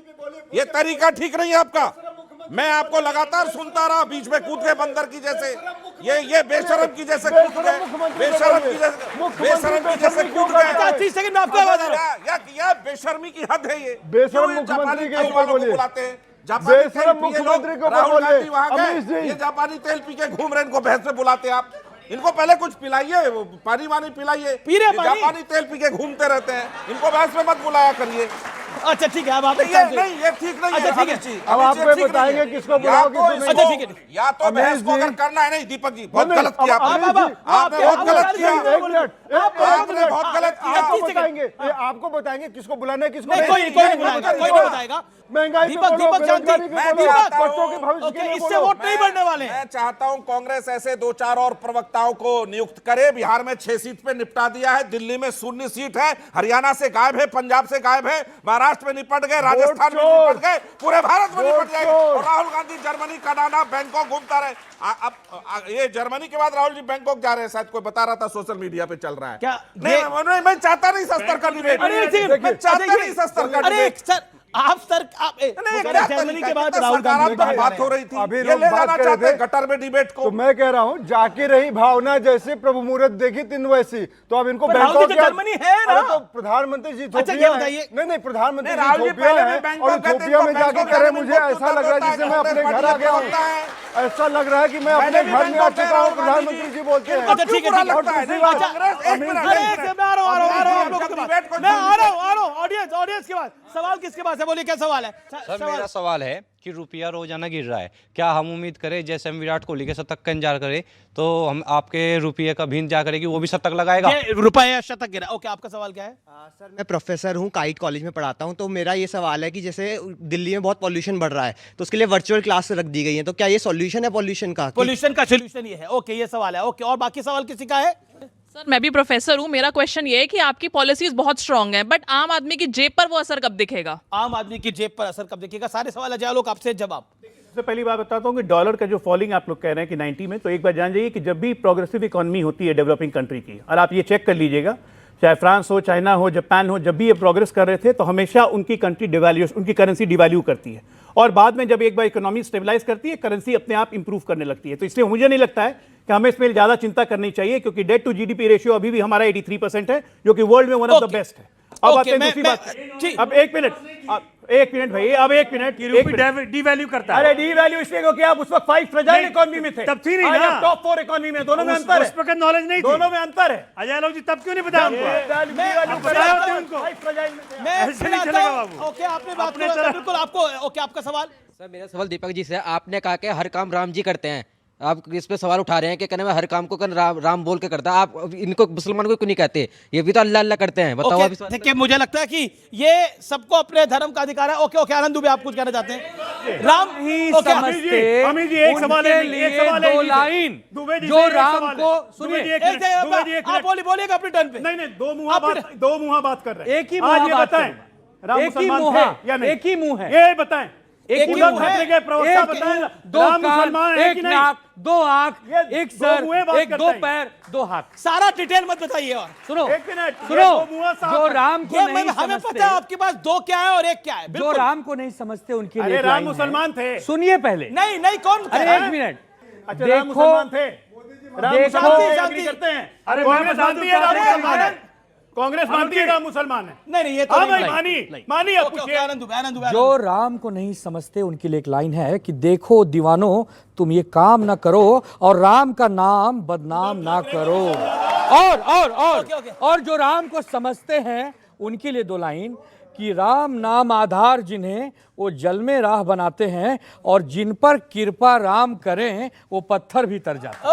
ये तरीका ठीक नहीं है आपका। मैं आपको लगातार सुनता रहा, बीच में कूद गए बंदर की जैसे, ये बेशरम की जैसे कूद गए, बेशरम की जैसे कूद गए।
30 सेकंड में आपको आवाज आ रहा है।
या बेशर्मी की हद है ये।
बेशरम
क्यों ये
मुख्यमंत्री के
जापानी
ऊपर
तेल वालों को
बोलिए।
बुलाते हैं? जापानी तेल
बेशरम
पिए लोग,
मुख्यमंत्री के ऊपर
राहुल
बोलिए।
गांधी वहां
अमित
गए,
जी।
ये जापानी तेल पी के घूम रहे, इनको बहस में बुलाते हैं आप। इनको पहले कुछ पिलाइए, वो पानी वानी पिलाइए।
पी रहे
ये
पानी?
जापानी तेल पी के घूमते रहते हैं, इनको बहस में मत बुलाया करिए।
अच्छा ठीक है, अब आप
नहीं ये ठीक नहीं
अच्छा,
है
ठीक है।
अमित जी,
अब
अमित
आप
जी,
हमें
ठीक नहीं
बताएंगे
है।
किसको
या
बुलाओ,
तो
किसको
इसको-
अच्छा, ठीक है।
या तो
अमित
बहस को
जी।
अगर करना है, नहीं दीपक जी बहुत
नहीं,
गलत किया
अब
आपने।
अमित जी,
आपने बहुत गलत किया।
एक मिनट,
आपने बहुत गलत किया।
आपको बताएंगे, आपको बताएंगे किसको बुलाना है, किसको
नहीं, कोई नहीं बुलाएगा, कोई नहीं बताएगा।
महंगाई पे
दीपक
बोलो,
दीपक
बेरोजगारी
शांति,
पे
मैं
बोलो,
चाहता हूं-
बच्चों के भविष्य के
ओके,
लिए
इससे
बोलो।
वोट नहीं बढ़ने वाले हैं।
मैं चाहता हूं कांग्रेस ऐसे 2-4 और प्रवक्ताओं को नियुक्त करे। बिहार में 6 सीट पे निपटा दिया है, दिल्ली में 0 सीट है, हरियाणा से गायब है, पंजाब से गायब है, महाराष्ट्र में निपट गए, राजस्थान में निपट गए, पूरे भारत में निपट जाएंगे। और Rahul Gandhi Germany, Canada, Bangkok घूमता रहे। अब ये जर्मनी के बाद राहुल जी बैंकॉक जा रहे हैं, शायद कोई बता रहा था सोशल मीडिया पे चल रहा है।
क्या
नहीं, मैं चाहता नहीं सस्तर का डिबेट।
अरे एक सेकंड,
मैं चाहता नहीं सस्तर का
अरे
डिबेट।
सर आप
नहीं, क्या
जर्मनी के बाद
तरीका?
राहुल गांधी
सकारात्मक बात हो रही थी,
अभी
ये
लोग
ले
बात
जाना
कर रहे
चाहते हैं
थे।
गटर में डिबेट को।
तो मैं कह रहा हूँ जाके रही भावना जैसे प्रभु मुहूर्त देखी तीन वैसी। तो अब इनको
पर राहुल
बैंकॉक
जी तो जर्मनी है ना?
अरे तो प्रधानमंत्री जी
अच्छा, ये
इथोपिया
बताइए।
है। नहीं प्रधानमंत्री
नहीं, राहुल जी
इथोपिया
पहले भी
है
बैंकॉक
और
गए थे,
इथोपिया में
इनको
जाके
बैंकॉक
करे
जाने में
मुझे
बहुत
ऐसा लग रहा है
होता
जैसे
है,
मैं अपने
कांग्रेस
घर आ गया
पार्टी
हूँ।
होता है।
ऐसा लग रहा है कि मैं अपने घर में आ चुका हूँ। प्रधानमंत्री जी बोलते हैं
अच्छा ठीक है, ठीक है।
लगता है, नहीं,
अच्छा,
कांग्रेस- एक मिनट,
अरे
एक
एक
मिनट।
मैं आ रहा हूँ आप लोगों के
डिबेट
पास।
को
मैं आ रहा हूँ ऑडियंस के पास। सवाल किसके पास है, बोलिए क्या सवाल है?
सर मेरा सवाल है कि रुपया रोजाना गिर रहा है, क्या हम उम्मीद करें जैसे हम विराट कोहली के शतक का इंतजार करें तो हम आपके रुपये का भी इंतजार करें कि वो भी शतक लगाएगा?
ये रुपया शतक गिरा। ओके, आपका सवाल क्या है?
सर मैं प्रोफेसर हूँ, काइट कॉलेज में पढ़ाता हूँ। तो मेरा ये सवाल है कि जैसे दिल्ली में बहुत पॉल्यूशन बढ़ रहा है तो उसके लिए वर्चुअल क्लास रख दी गई है, तो क्या ये सॉल्यूशन है पॉल्यूशन का?
पोल्यूशन का सोल्यूशन ये है। ओके, ये सवाल है। ओके, और बाकी सवाल किसी का है?
सर मैं भी प्रोफेसर हूँ, मेरा क्वेश्चन ये है कि आपकी पॉलिसीज बहुत स्ट्रांग है बट आम आदमी की जेब पर वो असर कब दिखेगा?
आम आदमी की जेब पर असर कब दिखेगा? सारे सवाल अजय लोग आपसे जवाब।
सबसे पहली बात बताता हूँ कि डॉलर का जो फॉलिंग आप लोग कह रहे हैं कि 90 में, तो एक बार जान जाइए कि जब भी प्रोग्रेसिव इकोनॉमी होती है डेवलपिंग कंट्री की, और आप ये चेक कर लीजिएगा, चाहे फ्रांस हो, चाइना हो, जापान हो, जब भी ये प्रोग्रेस कर रहे थे तो हमेशा उनकी कंट्री डिवैल्यूएशन, उनकी करेंसी डिवैल्यू करती है, और बाद में जब एक बार इकोनॉमी स्टेबलाइज करती है करेंसी अपने आप इंप्रूव करने लगती है। तो इसलिए मुझे नहीं लगता है कि हमें इसमें ज़्यादा चिंता करनी चाहिए, क्योंकि डेट टू जीडीपी रेशियो अभी भी हमारा 83% है, जो कि वर्ल्ड में वन ऑफ द बेस्ट है। अब आते हैं दूसरी बात। अब एक मिनट भाई, अब एक मिनट।
डिवैल्यू करता है।
अरे डिवैल्यू इसलिए क्योंकि आप उस वक्त 5 फ्रेजाइल इकोनॉमी में थे,
तब थी नहीं
आज
ना।
आप टॉप 4 इकोनॉमी में, दोनों में अंतर है।
उस वक्त नॉलेज नहीं थी।
दोनों में अंतर है।
अजय लोग जी तब क्यों नहीं बताया हमको? बताया होते उनको। ऐसे नहीं चलेगा बाबू।
ओके, आपने बात की, बिल्कुल आपको। ओके, आपका सवाल।
सर मेरा सवाल दीपक जी से है। आपने कहा कि हर काम राम जी करते हैं, आप इस पे सवाल उठा रहे हैं कि कहने में हर काम को राम बोल के करता है, आप इनको मुसलमान को क्यों नहीं कहते? ये भी तो अल्लाह अल्लाह करते हैं, बताओ आप।
देखिए, मुझे लगता है कि ये सबको अपने धर्म का अधिकार है। ओके, आनंद दुबे आप कुछ कहना चाहते हैं? राम
ही
ओके,
समझते
अमित जी, एक सवाल है, एक सवाल है,
दो लाइन
दुबे जी
जो
से एक
राम
सवाल
को
है।
सुनिए,
आप बोलिएगा अपने टर्न पे।
नहीं, दो मुंहा बात कर रहे हैं।
एक ही मुंहा बात
बताएं, राम
एक ही
मुसलमान
मुंहा,
थे या नहीं?
एक ही मुंह है।
ये बताएं,
एक ही
उद्धव
मुंह है।
ठाकरे के प्रवक्ता बताएं,
दो
राम
कान,
मुसलमान है कि
एक
नहीं?
नाक, दो आंख,
ये
एक
दो
सर,
मुंहें बात
एक
करते
दो
हैं।
पैर, दो हाथ।
सारा डिटेल मत बताइए। और
सुनो,
एक मिनट,
सुनो,
ये दो मुंहा साफ
जो
है।
राम को नहीं
हमें
समझते,
पता है आपके पास 2 क्या है और 1 क्या है।
जो
बिल्कुल।
राम को नहीं समझते उनके लिए
अरे
एक
राम
लाइन है।
मुसलमान थे।
सुनिए पहले।
नहीं, कौन कह
अरे
रहा
एक
है?
मिनट,
अच्छा, राम
देखो,
मुसलमान थे। राम
देखो,
मुसलमान
शांति।
एग्री करते हैं।
अरे
कांग्रेस
मैं
मानती है राम
बताता हूं,
मुसलमान है। कांग्रेस मानती है राम मुसलमान है।
नहीं, ये तो
हाँ
नहीं।
भाई, मानी अब पूछिए।
आनंद दुबे।
जो राम को नहीं समझते उनके लिए एक लाइन है कि देखो दीवानो, तुम ये काम ना करो और राम का नाम बदनाम ना करो। और जो राम को समझते हैं उनके लिए 2 लाइन कि राम नाम आधार जिन्हें वो जल में राह बनाते हैं और जिन पर कृपा राम करें वो पत्थर भी तर जाते हैं।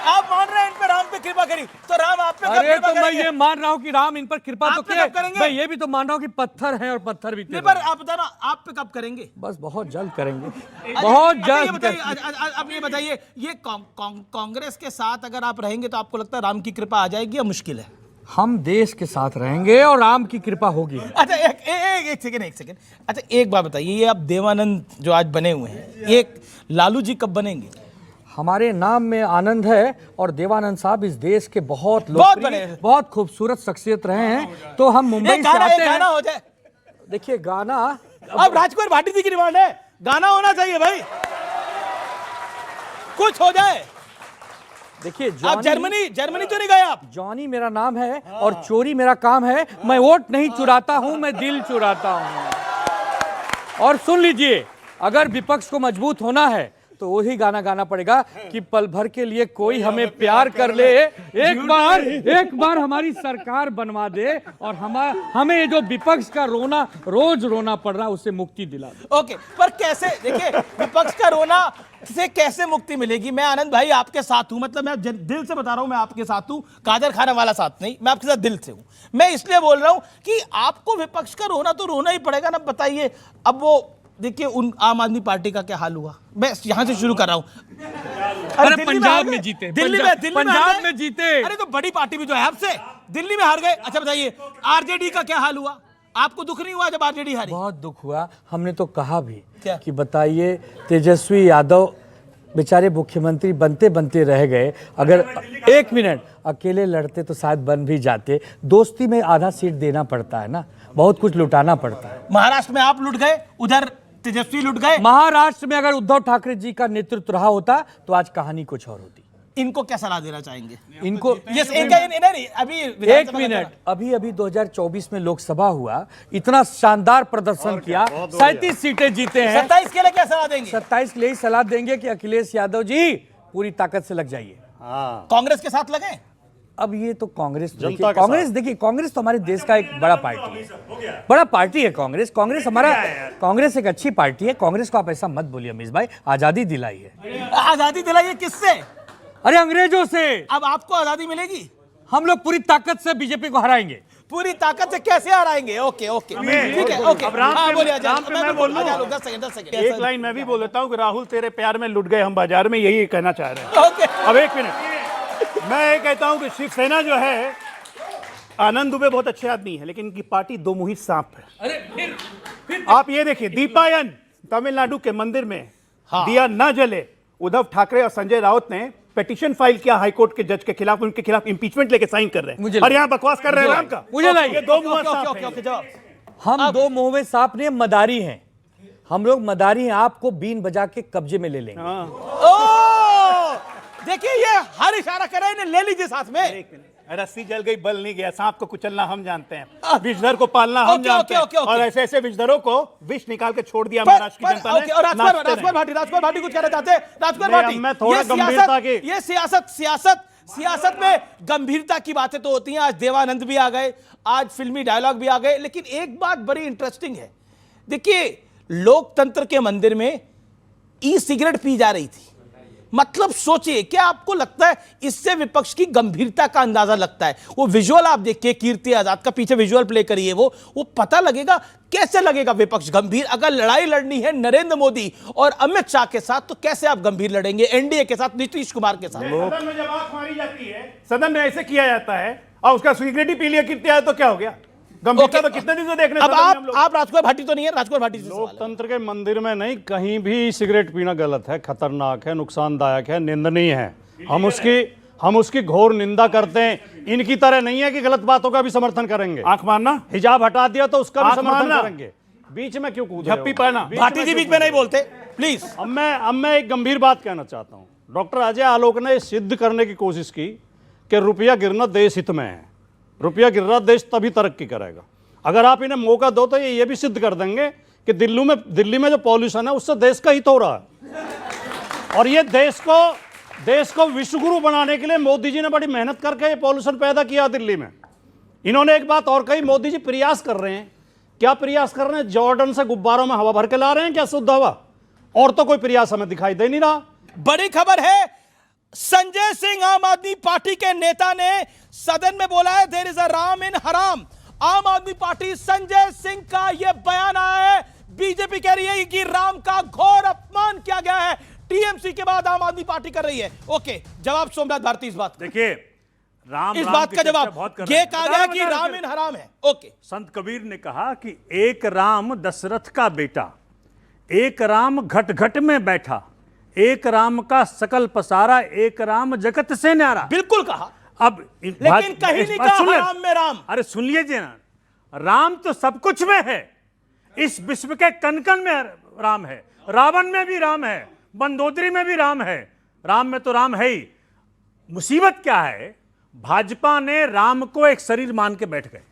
आप मान रहे हैं इन पर राम पे कृपा करी, तो राम आप पे कब
अरे
कृपा
तो मैं
करेंगे?
ये मान रहा हूँ कि राम इन पर कृपा तो
आप पे कब करेंगे?
मैं ये भी तो मान रहा हूँ कि पत्थर हैं और पत्थर भी
नहीं,
तर
पर आप बताना आप पे कब करेंगे?
बस बहुत जल्द करेंगे, बहुत
अच्छा, ये
जल्द
बताइए,
करेंगे।
अब ये बताइए, ये कांग्रेस के साथ अगर आप रहेंगे तो आपको लगता है राम की कृपा आ जाएगी या मुश्किल है?
हम देश के साथ रहेंगे और राम की कृपा होगी।
अच्छा एक सेकंड। अच्छा एक बात बताइए, ये आप देवानंद जो आज बने हुए हैं, एक लालू जी कब बनेंगे?
हमारे नाम में आनंद है और देवानंद साहब इस देश के बहुत लोकप्रिय, बहुत खूबसूरत शख्सियत रहे हैं। तो हम मुंबई से आते हैं।
गाना हो जाए।
देखिए गाना
अब राजकुमार भाटी जी की डिमांड है, गाना होना चाहिए भाई, कुछ हो जाए।
देखिए
आप जर्मनी तो नहीं गए आप?
जॉनी मेरा नाम है और चोरी मेरा काम है। मैं वोट नहीं चुराता हूं, मैं दिल चुराता हूं। और सुन लीजिए, अगर विपक्ष को मजबूत होना है तो वही गाना गाना पड़ेगा कि पल भर के लिए कोई हमें प्यार कर ले, एक बार हमारी सरकार बनवा दे और हमें ये जो विपक्ष का रोना रोज रोना पड़ रहा है उससे मुक्ति दिला दे।
ओके, पर कैसे? देखिए विपक्ष का रोना से कैसे मुक्ति मिलेगी? मैं आनंद भाई आपके साथ हूं, मतलब मैं दिल से बता रहा हूं, मैं आपके साथ हूं, कादर खाना वाला साथ नहीं, मैं आपके साथ दिल से हूं। मैं इसलिए बोल रहा हूं कि आपको विपक्ष का रोना तो रोना ही पड़ेगा ना। बताइए, अब वो देखिए उन आम आदमी पार्टी का क्या हाल हुआ, मैं यहां से शुरू कर रहा हूं।
अरे पंजाब में जीते,
पंजाब
में जीते।
अरे तो बड़ी पार्टी भी जो है आपसे, दिल्ली में हार गए। अच्छा बताइए, आरजेडी का क्या हाल हुआ? आपको दुख नहीं हुआ जब आरजेडी हारी?
बहुत दुख हुआ। हमने तो कहा भी
क्या?
कि बताइए, तेजस्वी यादव बेचारे मुख्यमंत्री बनते बनते रह गए। अगर 1 मिनट अकेले लड़ते तो शायद बन भी जाते। दोस्ती में आधा सीट देना पड़ता है ना, बहुत कुछ लुटाना पड़ता है।
महाराष्ट्र में आप लुट गए, उधर तेजस्वी लुट गए।
महाराष्ट्र में अगर उद्धव ठाकरे जी का नेतृत्व रहा होता तो आज कहानी कुछ और होती।
इनको क्या सलाह देना चाहेंगे?
इनको एक मिनट, अभी 2024 में लोकसभा हुआ, इतना शानदार प्रदर्शन किया, 37 सीटें जीते हैं।
27 के लिए क्या सलाह देंगे?
27 के लिए सलाह देंगे कि अखिलेश यादव जी पूरी ताकत से लग जाइए।
कांग्रेस के साथ लगे?
अब ये तो कांग्रेस देखिए, कांग्रेस तो हमारे देश का एक बड़ा पार्टी है, बड़ा पार्टी है कांग्रेस। कांग्रेस एक अच्छी पार्टी है। कांग्रेस को आप ऐसा मत बोलिए अमीश भाई, आजादी दिलाई है।
आजादी दिलाई है किससे?
अरे अंग्रेजों से।
अब आपको आजादी मिलेगी?
हम लोग पूरी ताकत से बीजेपी को हराएंगे।
पूरी ताकत से कैसे हराएंगे? ओके ठीक है, ओके।
एक लाइन मैं भी बोल देता हूँ कि राहुल तेरे प्यार में लुट गए हम बाजार में, यही कहना चाह रहे हैं।
ओके,
अब 1 मिनट, मैं ये कहता हूं कि शिवसेना जो है, आनंद दुबे बहुत अच्छे आदमी है, लेकिन इनकी पार्टी दो मुहित सांप है।
अरे फिर
आप ये देखिए, दीपायन तमिलनाडु के मंदिर में दिया न जले, उद्धव ठाकरे और संजय राउत ने पिटीशन फाइल किया हाईकोर्ट के जज के खिलाफ, उनके खिलाफ इंपीचमेंट लेके साइन कर रहे हैं और यहाँ बकवास कर रहे हैं राम का।
मुझे नहीं,
ये दो मुंह सांप हैं।
हम दो मुंह में सांप नहीं, मदारी हैं हम लोग, मदारी हैं। आपको बीन बजा के कब्जे में ले लेंगे।
देखिए ये हर इशारा कर रहे हैं, ले लीजिए साथ में।
रस्सी जल गई, बल नहीं गया। सांप को कुचलना हम जानते हैं, विषधर को पालना हम जानते हैं। और ऐसे ऐसे विषधरों को विष निकाल के छोड़ दिया महाराष्ट्र की जनता ने।
राजकुमार भाटी कुछ कहना चाहते हैं? राजकुमार भाटी,
मैं थोड़ा गंभीरता की,
ये सियासत में गंभीरता की बातें तो होती हैं। आज देवानंद भी आ गए, आज फिल्मी डायलॉग भी आ गए, लेकिन एक बात बड़ी इंटरेस्टिंग है। देखिए, लोकतंत्र के मंदिर में ई सिगरेट पी जा रही थी। मतलब सोचिए, क्या आपको लगता है इससे विपक्ष की गंभीरता का अंदाजा लगता है? वो विजुअल आप देखिए, कीर्ति आजाद का पीछे विजुअल प्ले करिए, वो पता लगेगा कैसे लगेगा विपक्ष गंभीर। अगर लड़ाई लड़नी है नरेंद्र मोदी और अमित शाह के साथ, तो कैसे आप गंभीर लड़ेंगे एनडीए के साथ, नीतीश कुमार के साथ?
सदन में जब आंख मारी जाती है, सदन में ऐसे किया जाता है और उसका सिगरेट ही पी लिया कीर्ति आजाद, तो क्या हो गया? गंभीरता तो कितने दिन से देखने।
अब आप राजकुमार भाटी तो नहीं है? राजकुमार भाटी
लोकतंत्र के मंदिर में नहीं, कहीं भी सिगरेट पीना गलत है, खतरनाक है, नुकसानदायक है, निंदनीय है। हम उसकी घोर निंदा करते हैं। इनकी तरह नहीं है कि गलत बातों का भी समर्थन करेंगे।
आंख मारना,
हिजाब हटा दिया तो उसका भी समर्थन करेंगे। बीच में क्यों कूद रहे हो?
झप्पी पाना।
भाटी जी बीच में नहीं बोलते प्लीज।
अब मैं एक गंभीर बात कहना चाहता हूं। डॉक्टर अजय आलोक ने सिद्ध करने की कोशिश की कि रुपया गिरना देश हित में है। रुपया गिर रहा, देश तभी तरक्की करेगा। अगर आप इन्हें मौका दो तो ये भी सिद्ध कर देंगे कि दिल्ली में जो पॉल्यूशन है उससे देश का हित हो रहा है। और ये देश को विश्वगुरु बनाने के लिए मोदी जी ने बड़ी मेहनत करके ये पॉल्यूशन पैदा किया दिल्ली में। इन्होंने एक बात और कही, मोदी जी प्रयास कर रहे हैं क्या प्रयास कर रहे हैं? जॉर्डन से गुब्बारों में हवा भर के ला रहे हैं क्या शुद्ध हवा? और तो कोई प्रयास हमें दिखाई दे नहीं रहा।
बड़ी खबर है, संजय सिंह आम आदमी पार्टी के नेता ने सदन में बोला है देयर इज अ राम इन हराम। आम आदमी पार्टी संजय सिंह का यह बयान आया है। बीजेपी कह रही है कि राम का घोर अपमान किया गया है। टीएमसी के बाद आम आदमी पार्टी कर रही है। ओके, जवाब सोमनाथ भारती इस बात।
देखिए, राम
इस
राम
बात
की
का
चर्चा
जवाब
बहुत कर
ये
रहे हैं।
कहा गया कि राम इन हराम है। ओके,
संत कबीर ने कहा कि एक राम दशरथ का बेटा, एक राम घट घट में बैठा, एक राम का सकल पसारा, एक राम जगत से न्यारा।
बिल्कुल कहा।
अब
लेकिन कहीं नहीं कहा राम में राम।
अरे सुन लीजिए ना, राम तो सब कुछ में है। इस विश्व के कण कण में राम है। रावण में भी राम है, मंदोदरी में भी राम है। राम में तो राम है ही। मुसीबत क्या है, भाजपा ने राम को एक शरीर मान के बैठ गए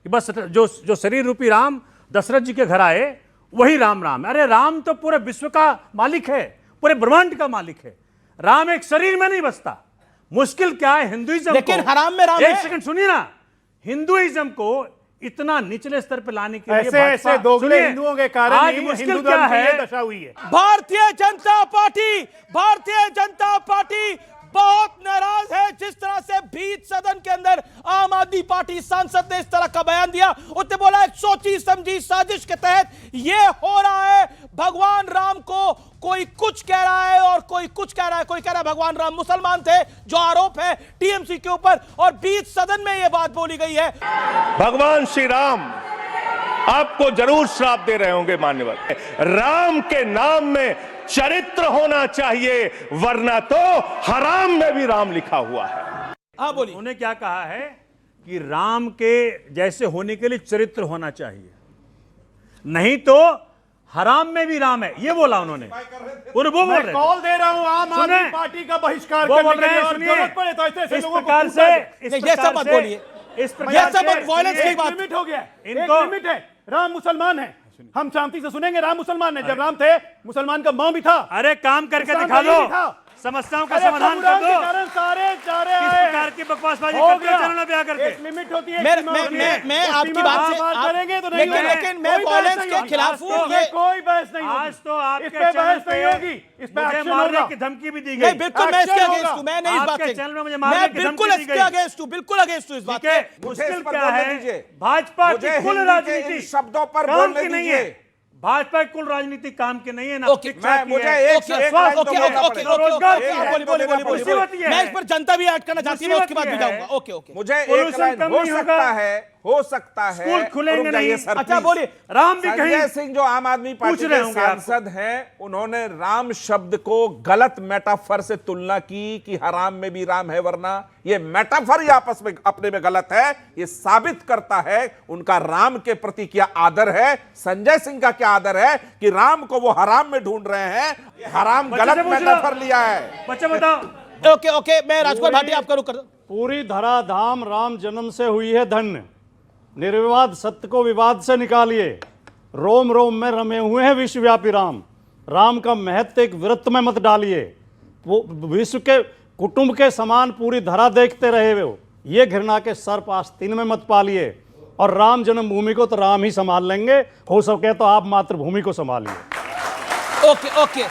कि बस जो शरीर रूपी राम दशरथ जी के घर आए वही राम राम है। अरे राम तो पूरे विश्व का मालिक है, पूरे ब्रह्मांड का मालिक है। राम एक शरीर में नहीं बसता। मुश्किल क्या है हिंदुइज्म,
लेकिन हराम में राम है।
एक सेकंड सुनिए ना, हिंदुइज्म को इतना निचले स्तर पर लाने के लिए
ऐसे दोगले हिंदुओं के कारण
आज
ही
मुश्किल
हिंदू
क्या
धर्म की
है?
ये दशा हुई है।
भारतीय जनता पार्टी बहुत नाराज है जिस तरह से बीच सदन के अंदर आम आदमी पार्टी सांसद ने इस तरह का बयान दिया। उसने बोला एक सोची समझी साजिश के तहत यह हो रहा है। भगवान राम को कोई कुछ कह रहा है और कोई कुछ कह रहा है। कोई कह रहा है भगवान राम मुसलमान थे, जो आरोप है टीएमसी के ऊपर, और बीच सदन में यह बात बोली गई है।
भगवान श्री राम आपको जरूर श्राप दे रहे होंगे मान्यवर। राम के नाम में चरित्र होना चाहिए, वरना तो हराम में भी राम लिखा हुआ है।
हाँ बोलिए।
उन्होंने क्या कहा है कि राम के जैसे होने के लिए चरित्र होना चाहिए, नहीं तो हराम में भी राम है, ये बोला उन्होंने। वो बोल रहे हैं,
कॉल दे रहा हूं आम आदमी पार्टी का बहिष्कार करने के लिए, और जरूरत पड़े तो ऐसे
इस प्रकार से
ये सब मत बोलिए, ये सब मत वायलेंस की बात।
लिमिट हो गया, एक लिमिट है। राम मुसलमान है, हम शांति से सुनेंगे। राम मुसलमान है, जब राम थे मुसलमान का मां भी था।
अरे काम करके दिखा दो, समस्याओं का समाधान कर दो।
सारे चारे
किस प्रकार की बकवासबाजी करते हो चैनल में ब्याह करके?
एक लिमिट होती है।
मैं आपकी बात से
करेंगे तो नहीं,
लेकिन मैं वायलेंस के खिलाफ हूं। ये
कोई बहस नहीं होगी।
आज तो आपके
इस पे बहस नहीं होगी, इस पे
मुझे
एक्शन
मारने
होगा।
की धमकी भी दी गई।
नहीं, बिल्कुल मैं इसके अगेंस्ट हूं। मैं नहीं इस बात
आपके
के,
चैनल में मुझे मारने
मैं
की
बिल्कुल
धमकी दी
इसके
गई।
अगेंस्ट हूं, बिल्कुल अगेंस्ट हूं इस बात के।
मुश्किल क्या है, भाजपा की कुल राजनीति
शब्दों पर
काम
बोलने
की नहीं
दीजिए।
है। भाजपा की कुल राजनीति काम की नहीं है ना।
मैं इस पर जनता भी ऐड करना चाहती हूं, उसके बाद भी जाऊंगा। ओके ओके,
मुझे एक लाइन हो सकता है
स्कूल खुलेंगे नहीं।
अच्छा बोलिए।
राम भी कहीं
संजय सिंह जो आम आदमी पार्टी के सांसद हैं, उन्होंने राम शब्द को गलत मेटाफर से तुलना की कि हराम में भी राम है, वरना ये मेटाफर ही आपस में अपने में गलत है। ये साबित करता है उनका राम के प्रति क्या आदर है, संजय सिंह का क्या आदर है कि राम को वो हराम में ढूंढ रहे हैं। हराम गलत मेटाफर लिया है।
बच्चा बताओ।
ओके ओके, मैं राजकुमार भाटी आपका रुक कर दूं।
पूरी धराधाम राम जन्म से हुई है धन्य, निर्विवाद सत्य को विवाद से निकालिए। रोम रोम में रमे हुए हैं विश्वव्यापी राम। राम का महत्व एक वृत्त में मत डालिए। वो विश्व के कुटुंब के समान पूरी धरा देखते रहे हो, ये घृणा के सर्प आस्तीन में मत पालिए। और राम जन्मभूमि को तो राम ही संभाल लेंगे, हो सके तो आप मातृभूमि को संभालिए।
ओके ओके,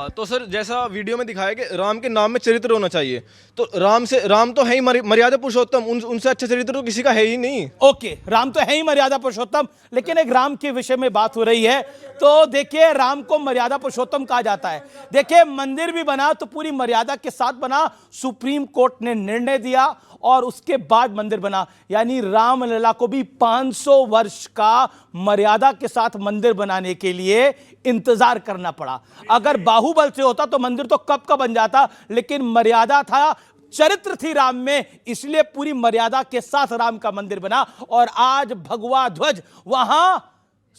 तो सर जैसा वीडियो में दिखाया कि राम के नाम में चरित्र होना चाहिए, तो राम तो है ही मर्यादा पुरुषोत्तम, उनसे अच्छा चरित्र तो किसी का है ही नहीं।
ओके, राम तो है ही मर्यादा पुरुषोत्तम, लेकिन एक राम के विषय में बात हो रही है तो देखिए राम को मर्यादा पुरुषोत्तम कहा जाता है। देखिए मंदिर भी बना तो पूरी मर्यादा के साथ बना, सुप्रीम कोर्ट ने निर्णय दिया और उसके बाद मंदिर बना। यानी रामलला को भी 500 वर्ष का मर्यादा के साथ मंदिर बनाने के लिए इंतजार करना पड़ा। अगर बाहुबल से होता तो मंदिर तो कब का बन जाता, लेकिन मर्यादा था, चरित्र थी राम में, इसलिए पूरी मर्यादा के साथ राम का मंदिर बना। और आज भगवा ध्वज वहां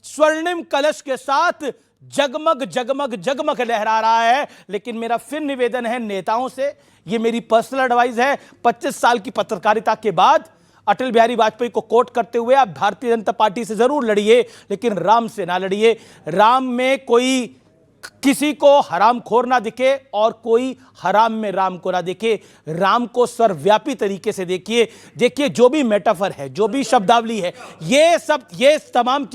स्वर्णिम कलश के साथ जगमग जगमग जगमग लहरा रहा है। लेकिन मेरा फिर निवेदन है नेताओं से, ये मेरी पर्सनल एडवाइस है, 25 साल की पत्रकारिता के बाद अटल बिहारी वाजपेयी को कोट करते हुए आप भारतीय जनता पार्टी से जरूर लड़िए, लेकिन राम से ना लड़िए। राम में कोई किसी को हरामखोर ना दिखे और कोई हराम में राम को ना दिखे। राम को सर्वव्यापी तरीके से देखिए। देखिए जो भी मेटाफर है, जो भी शब्दावली है, ये तमाम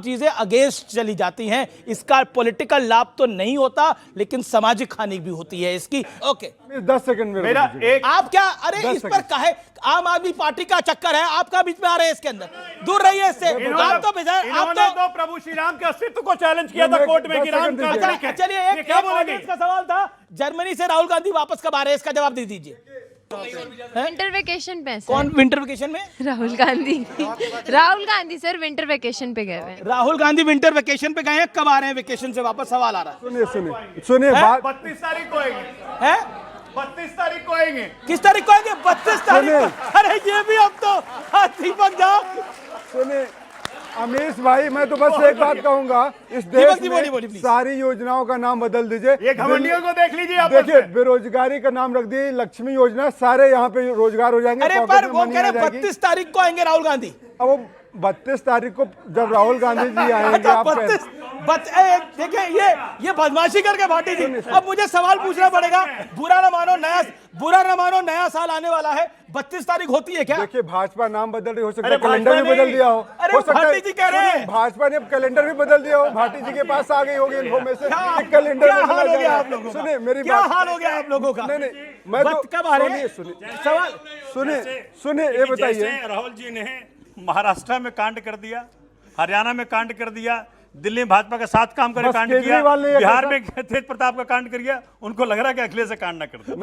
चीजें अगेंस्ट चली जाती हैं। इसका पॉलिटिकल लाभ तो नहीं होता, लेकिन सामाजिक हानि भी होती है इसकी। ओके
10 सेकंड में
मेरा एक
आप क्या, अरे इस पर काहे आम आदमी पार्टी का चक्कर है, आपका बीच में आ रहे हैं इसके अंदर, दूर रहिए इससे। आप तो
प्रभु श्री राम के अस्तित्व को चैलेंज किया था कोर्ट में कि राम का नागरिक है।
चलिए एक
क्या बोलेंगे?
इसका सवाल था, जर्मनी से राहुल गांधी वापस कब आ रहे हैं, इसका जवाब दे दीजिए।
विंटर वेकेशन पे सर।
कौन विंटर वेकेशन में?
Rahul Gandhi sir winter vacation पे गए हुए हैं।
राहुल गांधी विंटर वेकेशन पे गए हैं, कब आ रहे हैं वेकेशन से वापस, सवाल आ रहा है।
सुनिए बात
32 तारीख को आएंगे।
है
32 तारीख को आएंगे।
किस तारीख को आएंगे? 32 तारीख को। अरे ये भी अब तो दीपक जा।
सुनिए अमीश भाई, मैं तो बस एक बात कहूंगा, इस देश में सारी योजनाओं का नाम बदल दीजिए।
ये घमंडियों को देख लीजिए आप।
देखिए बेरोजगारी का नाम रख दिए लक्ष्मी योजना, सारे यहाँ पे रोजगार हो जाएंगे।
अरे पर वो कह रहे 32 तारीख को आएंगे राहुल गांधी।
अब वो 32 तारीख को जब राहुल गांधी जी आएंगे, आप
देखिए ये बदमाशी करके भाटी जी। अब मुझे सवाल पूछना पड़ेगा, बुरा ना मानो नया साल आने वाला है, 32 तारीख होती है क्या?
देखिए भाजपा नाम बदल रही, हो सकता है कैलेंडर भी बदल दिया हो।
अरे भाटी जी कह रहे हैं
भाजपा ने अब कैलेंडर भी बदल दिया हो, भाटी जी के पास आ गई होगी इन्फॉर्मेशन कि कैलेंडर में बदला जाएगा। सुनिए मेरी
क्या
बात,
हाल हो गया आप लोगों का?
नहीं मैं तो
कब आ रहे हैं? सवाल
सुनिए ये बताइए,
राहुल जी ने महाराष्ट्र में कांड कर दिया, हरियाणा में कांड कर दिया, दिल्ली में भाजपा के साथ काम करके कांड किया, बिहार में तेज प्रताप का कांड कर दिया, उनको लग रहा है कि अखिलेश से कांड ना कर दे।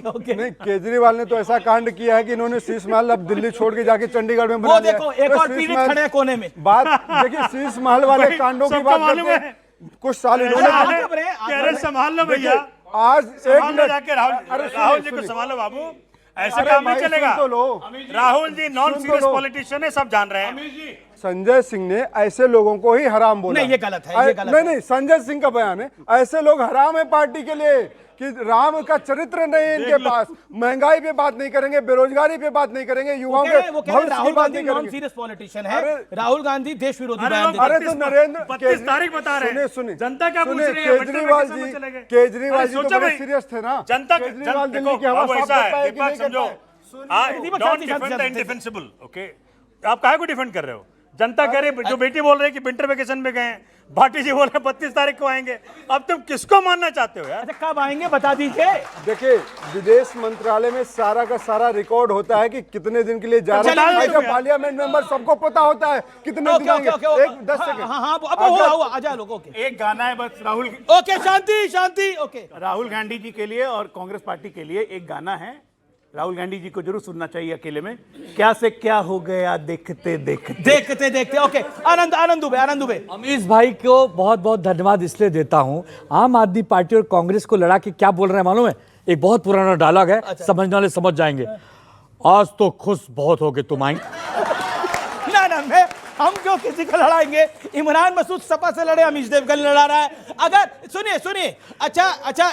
ओके नहीं, केजरीवाल ने तो ऐसा कांड किया है कि इन्होंने शीश महल अब दिल्ली छोड़ के जाके चंडीगढ़ में बना दिया।
देखो एक और पीड़ित खड़े हैं कोने में।
बात देखिए शीश महल वाले कांडों की बात करते हैं, कुछ साल इन्होंने
संभाल लो भैया,
आज एक
जाके राहुल जी को संभालो बाबू, ऐसे काम नहीं चलेगा। Rahul ji non serious politician है, सब जान रहे हैं।
संजय सिंह ने ऐसे लोगों को ही हराम बोला।
नहीं ये गलत है, ये गलत है।
नहीं संजय सिंह का बयान है, ऐसे लोग हराम है पार्टी के लिए कि राम का चरित्र नहीं है इनके पास, महंगाई पे बात नहीं करेंगे, बेरोजगारी पे बात नहीं करेंगे, युवाओं के
Rahul Gandhi non serious politician है, राहुल गांधी देश विरोधी बयान देते हैं।
अरे तो नरेंद्र
32 तारीख बता रहे हैं,
सुनिए
जनता क्या पूछ रही है?
केजरीवाल जी तो बड़े सीरियस थे ना,
जनता
केजरीवाल दिल्ली की हवा साफ करता है कि नहीं करता है?
इंडिफेंसिबल, ओके आप काहे को डिफेंड कर रहे हो? जनता कह रही, जो बेटी बोल रही है कि विंटर वेकेशन में गए, भाटी जी बोल रहे 32 तारीख को आएंगे। अब तुम किसको मानना चाहते हो यार?
अच्छा कब आएंगे बता दीजिए।
देखिए विदेश मंत्रालय में सारा का सारा रिकॉर्ड होता है कि कितने दिन के लिए जा रहे हैं, पार्लियामेंट मेंबर सबको पता होता है कितने दिन आएंगे। एक 10 सेकंड
आजा लोग। ओके
एक गाना है बस राहुल।
ओके शांति। ओके
राहुल गांधी जी के लिए और कांग्रेस पार्टी के लिए एक गाना है, राहुल गांधी जी को जरूर सुनना चाहिए अकेले में। क्या से क्या हो गया देखते देखते।
ओके आनंद दुबे।
अमीश भाई को बहुत बहुत धन्यवाद इसलिए देता हूं, आम आदमी पार्टी और कांग्रेस को लड़ा के क्या बोल रहे हैं मालूम है? एक बहुत पुराना डायलॉग है, समझने वाले समझ जाएंगे। आज तो खुश बहुत हो गए तुम आई।
ना हम क्यों किसी को लड़ाएंगे? इमरान मसूद सपा से लड़े, अमीश देवगन लड़ा रहा है। अगर सुनिए अच्छा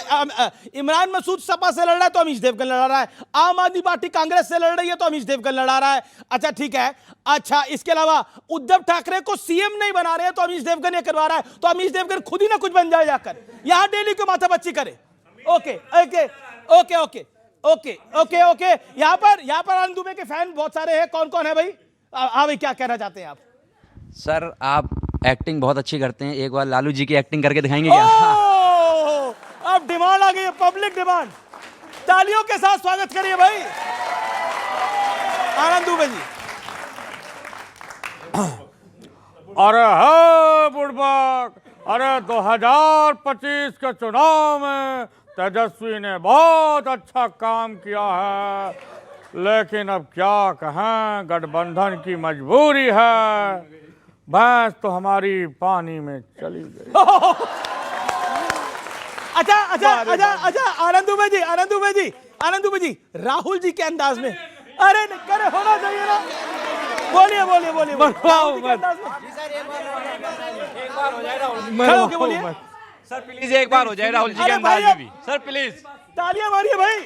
इमरान मसूद सपा से लड़ रहा है तो अमीश देवगन लड़ा रहा है, आम आदमी पार्टी कांग्रेस से लड़ रही है तो अमीश देवगन लड़ा रहा है। अच्छा ठीक है, अच्छा इसके अलावा उद्धव ठाकरे को सीएम नहीं बना रहे हैं तो अमीश देवगन ये करवा रहा है, तो अमीश देवगन खुद ही ना कुछ बन जाए जाकर, यहां डेली क्यों माथापच्ची करे? ओके यहाँ पर आनंद दुबे के फैन बहुत सारे हैं। कौन है भाई? हाँ भाई क्या कहना चाहते हैं आप?
सर आप एक्टिंग बहुत अच्छी करते हैं, एक बार लालू जी की एक्टिंग करके दिखाएंगे क्या?
अब डिमांड आ गई है, पब्लिक डिमांड। तालियों के साथ स्वागत करिए भाई आनंद दुबे जी।
अरे हाँ बुड़बक, अरे 2025 के चुनाव में तेजस्वी ने बहुत अच्छा काम किया है, लेकिन अब क्या कहें, गठबंधन की मजबूरी है, भैंस तो हमारी पानी में चली गई।
अच्छा आनंद दुबे जी राहुल जी के अंदाज में, अरे करे होना चाहिए ना, बोलिए बोलिए
सर प्लीज एक बार हो जाए राहुल जी के अंदाज में भी, सर प्लीज
तालियां मारिए भाई।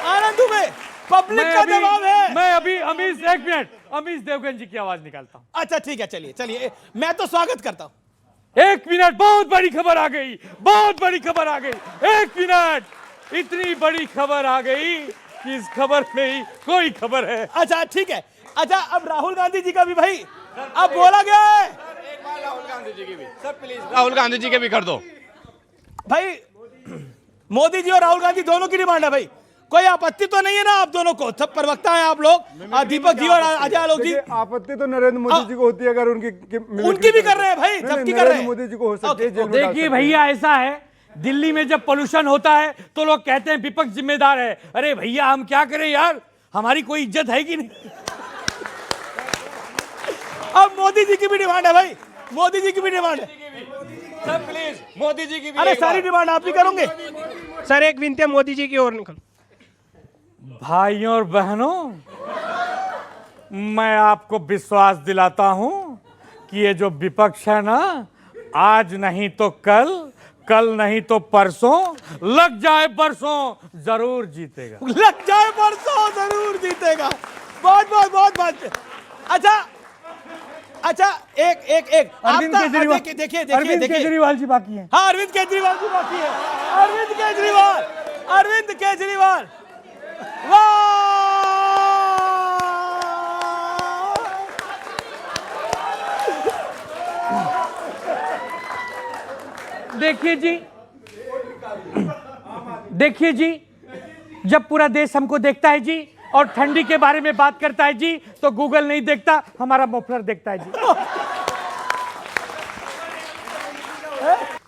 आनंद दुबे पब्लिक का दबाव है।
मैं अभी अमीश देवगन जी की आवाज निकालता हूं।
अच्छा ठीक है, चलिए मैं तो स्वागत करता हूं।
एक मिनट, बहुत बड़ी खबर आ गई, बहुत बड़ी खबर आ गई। एक मिनट, इतनी बड़ी खबर आ गई कि इस खबर में ही कोई खबर है।
अच्छा ठीक है। अच्छा अब राहुल गांधी जी का भी भाई अब बोला गया है।
राहुल गांधी जी की भी सर, प्लीज राहुल गांधी जी के भी कर दो
भाई। मोदी जी और राहुल गांधी दोनों की डिमांड है भाई, कोई आपत्ति तो नहीं है ना आप दोनों को? सब प्रवक्ता हैं आप लोग, दीपक जी और अजय आलोक जी।
आपत्ति तो नरेंद्र मोदी जी को होती है अगर
उनकी भी कर रहे हैं भाई, सबकी कर रहे हैं।
मोदी जी को हो सकती है।
देखिए भैया, ऐसा है, दिल्ली में जब पोल्यूशन होता है तो लोग कहते हैं विपक्ष जिम्मेदार है। अरे भैया हम क्या करें यार, हमारी कोई इज्जत है कि नहीं?
अब मोदी जी की भी डिमांड है भाई, मोदी जी की भी डिमांड है
सर, प्लीज मोदी जी की भी।
अरे सारी डिमांड आप भी करोगे
सर? एक विनती है मोदी जी की ओर निकल।
भाइयों और बहनों, मैं आपको विश्वास दिलाता हूं कि ये जो विपक्ष है ना, आज नहीं तो कल, कल नहीं तो परसों, लग जाए परसों जरूर जीतेगा।
लग जाए परसों जरूर जीतेगा। बहुत बहुत बहुत बहुत। अच्छा एक
अरविंद केजरीवाल,
देखिए
अरविंद केजरीवाल जी बाकी हैं।
हाँ अरविंद केजरीवाल जी बाकी है। अरविंद केजरीवाल वाह।
देखिए जी, जब पूरा देश हमको देखता है जी और ठंडी के बारे में बात करता है जी, तो गूगल नहीं देखता, हमारा मफलर देखता है जी।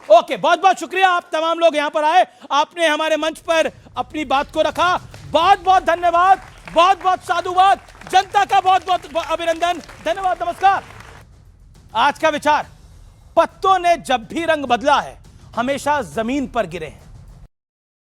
ओके, बहुत बहुत शुक्रिया आप तमाम लोग यहां पर आए, आपने हमारे मंच पर अपनी बात को रखा। बहुत बहुत धन्यवाद, बहुत बहुत साधुवाद, जनता का बहुत बहुत अभिनंदन, धन्यवाद, नमस्कार। आज का विचार, पत्तों ने जब भी रंग बदला है हमेशा जमीन पर गिरे हैं।